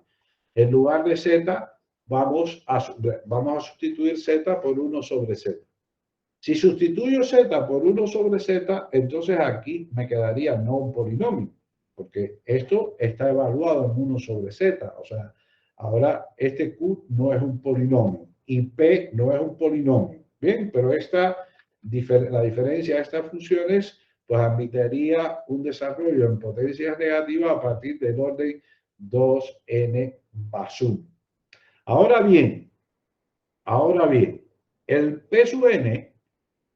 En lugar de z, vamos a sustituir z por 1 sobre z. Si sustituyo z por 1 sobre z, entonces aquí me quedaría no un polinomio, porque esto está evaluado en 1 sobre z. O sea, ahora este q no es un polinomio y p no es un polinomio. Bien, pero la diferencia de estas funciones pues admitiría un desarrollo en potencias negativas a partir del orden 2n más 1. Ahora bien, el P sub n,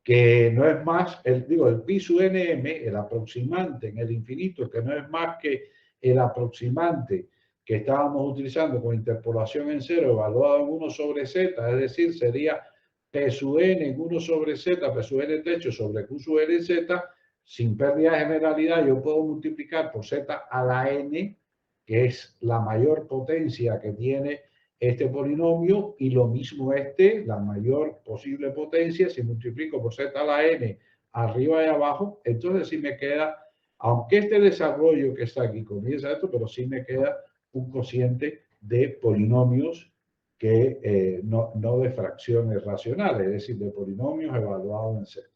que no es más, el pi sub nm, el aproximante en el infinito, que no es más que el aproximante que estábamos utilizando con interpolación en cero, evaluado en 1 sobre z, es decir, sería P sub n en 1 sobre z, P sub n techo sobre Q sub n z, sin pérdida de generalidad, yo puedo multiplicar por z a la n, que es la mayor potencia que tiene este polinomio, y lo mismo la mayor posible potencia, si multiplico por z a la n arriba y abajo, entonces sí me queda, aunque este desarrollo que está aquí comienza esto, pero sí me queda un cociente de polinomios que no de fracciones racionales, es decir, de polinomios evaluados en z.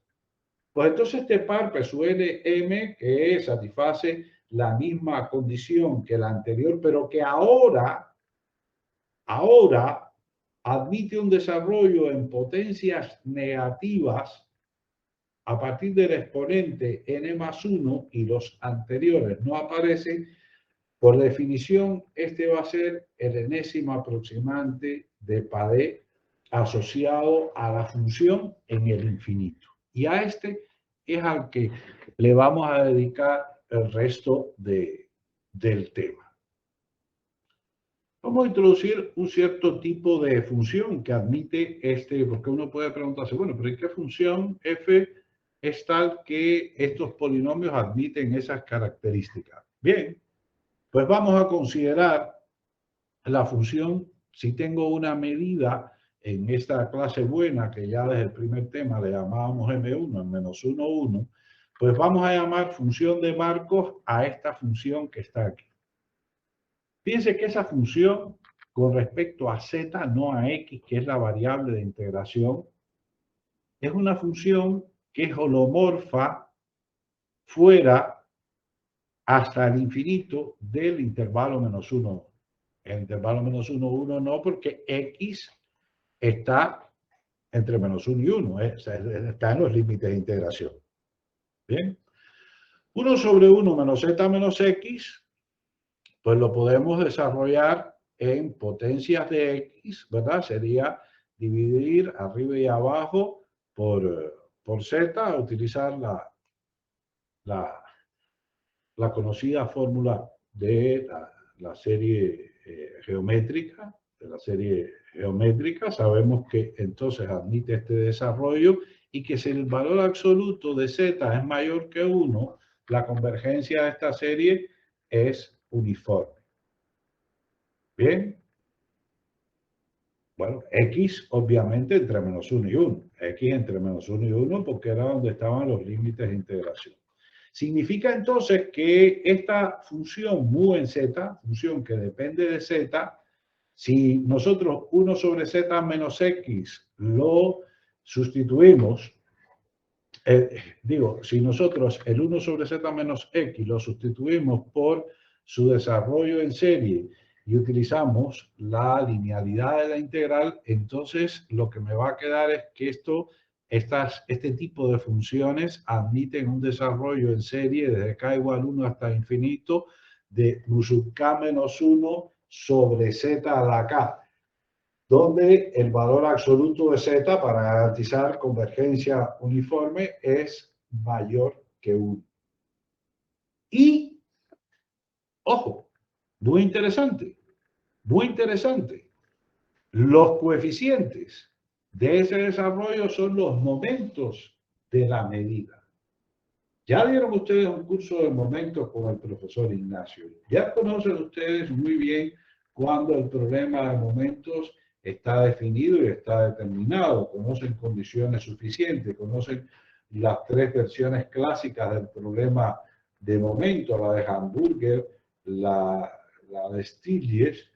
Pues entonces este par P sub n m, que satisface la misma condición que la anterior, pero que ahora admite un desarrollo en potencias negativas a partir del exponente n más 1 y los anteriores no aparecen, por definición, este va a ser el enésimo aproximante de Padé asociado a la función en el infinito. Y a este es al que le vamos a dedicar el resto del tema. Vamos a introducir un cierto tipo de función que admite porque uno puede preguntarse, bueno, pero ¿en qué función f es tal que estos polinomios admiten esas características? Bien, pues vamos a considerar la función, si tengo una medida en esta clase buena, que ya desde el primer tema le llamábamos M1, en menos 1, 1, pues vamos a llamar función de Markov a esta función que está aquí. Fíjense que esa función con respecto a z, no a x, que es la variable de integración, es una función que es holomorfa fuera hasta el infinito del intervalo menos 1. El intervalo menos 1, 1 no, porque x está entre menos 1 y 1, está en los límites de integración. Bien. 1 sobre 1 menos z menos x, pues lo podemos desarrollar en potencias de x, ¿verdad? Sería dividir arriba y abajo por z, utilizar la conocida fórmula de la serie geométrica, sabemos que entonces admite este desarrollo y que si el valor absoluto de z es mayor que 1, la convergencia de esta serie es uniforme. Bien. Bueno, x obviamente entre menos 1 y 1. X entre menos 1 y 1 porque era donde estaban los límites de integración. Significa entonces que esta función mu en z, función que depende de z, si nosotros 1 sobre z menos x lo sustituimos, si nosotros el 1 sobre z menos x lo sustituimos por su desarrollo en serie y utilizamos la linealidad de la integral, entonces lo que me va a quedar es que este tipo de funciones admiten un desarrollo en serie desde k igual 1 hasta infinito de u sub k menos 1 sobre z a la k, donde el valor absoluto de z para garantizar convergencia uniforme es mayor que 1. Y, ojo, muy interesante, los coeficientes de ese desarrollo son los momentos de la medida. Ya dieron ustedes un curso de momentos con el profesor Ignacio. Ya conocen ustedes muy bien cuando el problema de momentos está definido y está determinado. Conocen condiciones suficientes, conocen las tres versiones clásicas del problema de momento, la de Hamburger, la de Stiglitz,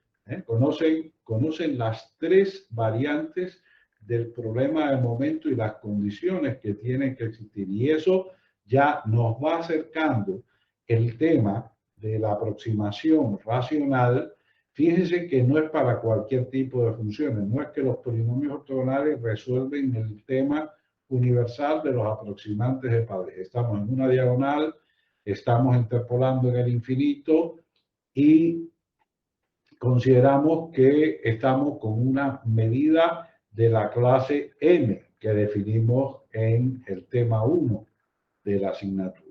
conocen las tres variantes del problema de momento y las condiciones que tienen que existir. Y eso ya nos va acercando el tema de la aproximación racional. Fíjense que no es para cualquier tipo de funciones, no es que los polinomios ortogonales resuelven el tema universal de los aproximantes de Padé. Estamos en una diagonal, estamos interpolando en el infinito y consideramos que estamos con una medida de la clase n que definimos en el tema 1 de la asignatura.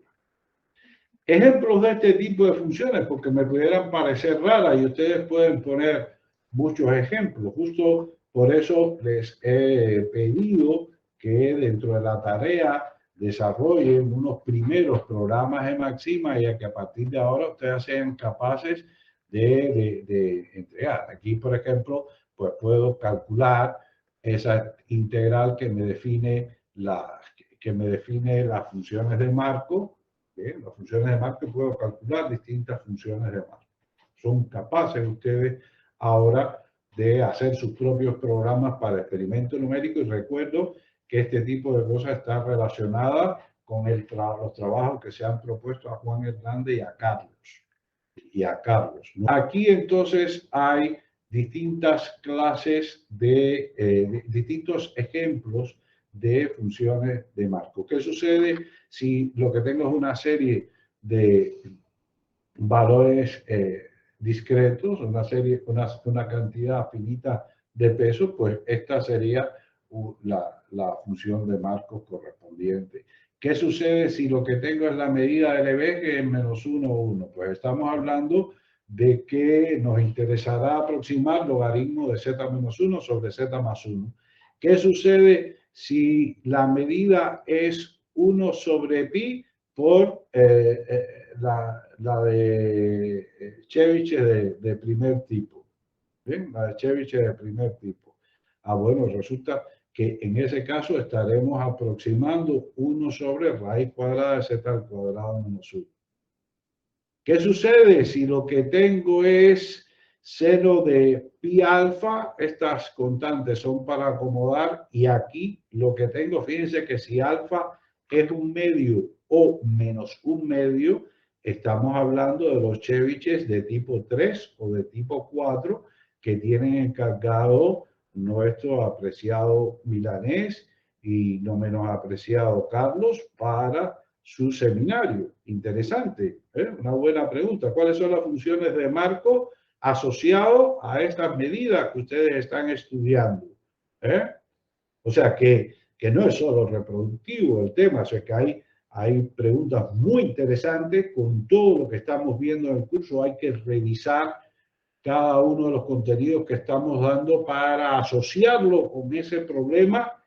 Ejemplos de este tipo de funciones, porque me pudieran parecer raras y ustedes pueden poner muchos ejemplos. Justo por eso les he pedido que dentro de la tarea desarrollen unos primeros programas de Maxima y que a partir de ahora ustedes sean capaces de entregar. Aquí, por ejemplo, pues puedo calcular esa integral que me define las funciones de Markov. Bien, las funciones de Markov, puedo calcular distintas funciones de Markov. Son capaces ustedes ahora de hacer sus propios programas para experimento numérico y recuerdo que este tipo de cosas está relacionada con los trabajos que se han propuesto a Juan Hernández y a Carlos. Aquí entonces hay distintas clases de distintos ejemplos de funciones de Markov. ¿Qué sucede si lo que tengo es una serie de valores discretos, una cantidad finita de pesos? Pues esta sería la función de Markov correspondiente. ¿Qué sucede si lo que tengo es la medida de LB, que es menos 1, 1? Pues estamos hablando de que nos interesará aproximar logaritmo de z menos 1 sobre z más 1. ¿Qué sucede si la medida es 1 sobre pi por la de Chebyshev de primer tipo? ¿Bien? La de Chebyshev de primer tipo. Bueno, resulta que en ese caso estaremos aproximando 1 sobre raíz cuadrada de z al cuadrado menos 1. ¿Qué sucede si lo que tengo es seno de pi alfa? Estas constantes son para acomodar, y aquí lo que tengo, fíjense que si alfa es un medio o menos un medio, estamos hablando de los Chebyshevs de tipo 3 o de tipo 4 que tienen encargado nuestro apreciado Milanés y no menos apreciado Carlos para su seminario. Interesante, ¿eh? Una buena pregunta. ¿Cuáles son las funciones de Markov asociado a estas medidas que ustedes están estudiando? O sea que no es solo reproductivo el tema, o sea que hay preguntas muy interesantes con todo lo que estamos viendo en el curso. Hay que revisar cada uno de los contenidos que estamos dando para asociarlo con ese problema,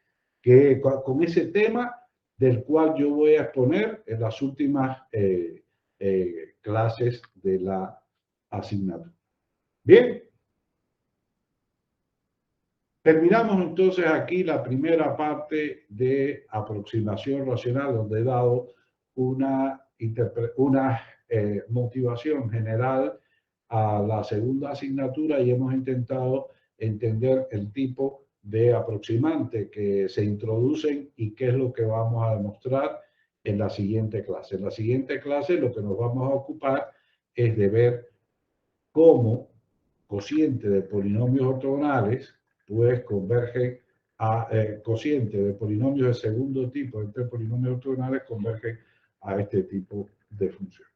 con ese tema del cual yo voy a exponer en las últimas clases de la asignatura. Bien, terminamos entonces aquí la primera parte de aproximación racional, donde he dado una motivación general a la segunda asignatura y hemos intentado entender el tipo de aproximante que se introducen y qué es lo que vamos a demostrar en la siguiente clase. En la siguiente clase lo que nos vamos a ocupar es de ver cómo cociente de polinomios ortogonales pues convergen a cociente de polinomios de segundo tipo entre polinomios ortogonales convergen a este tipo de función.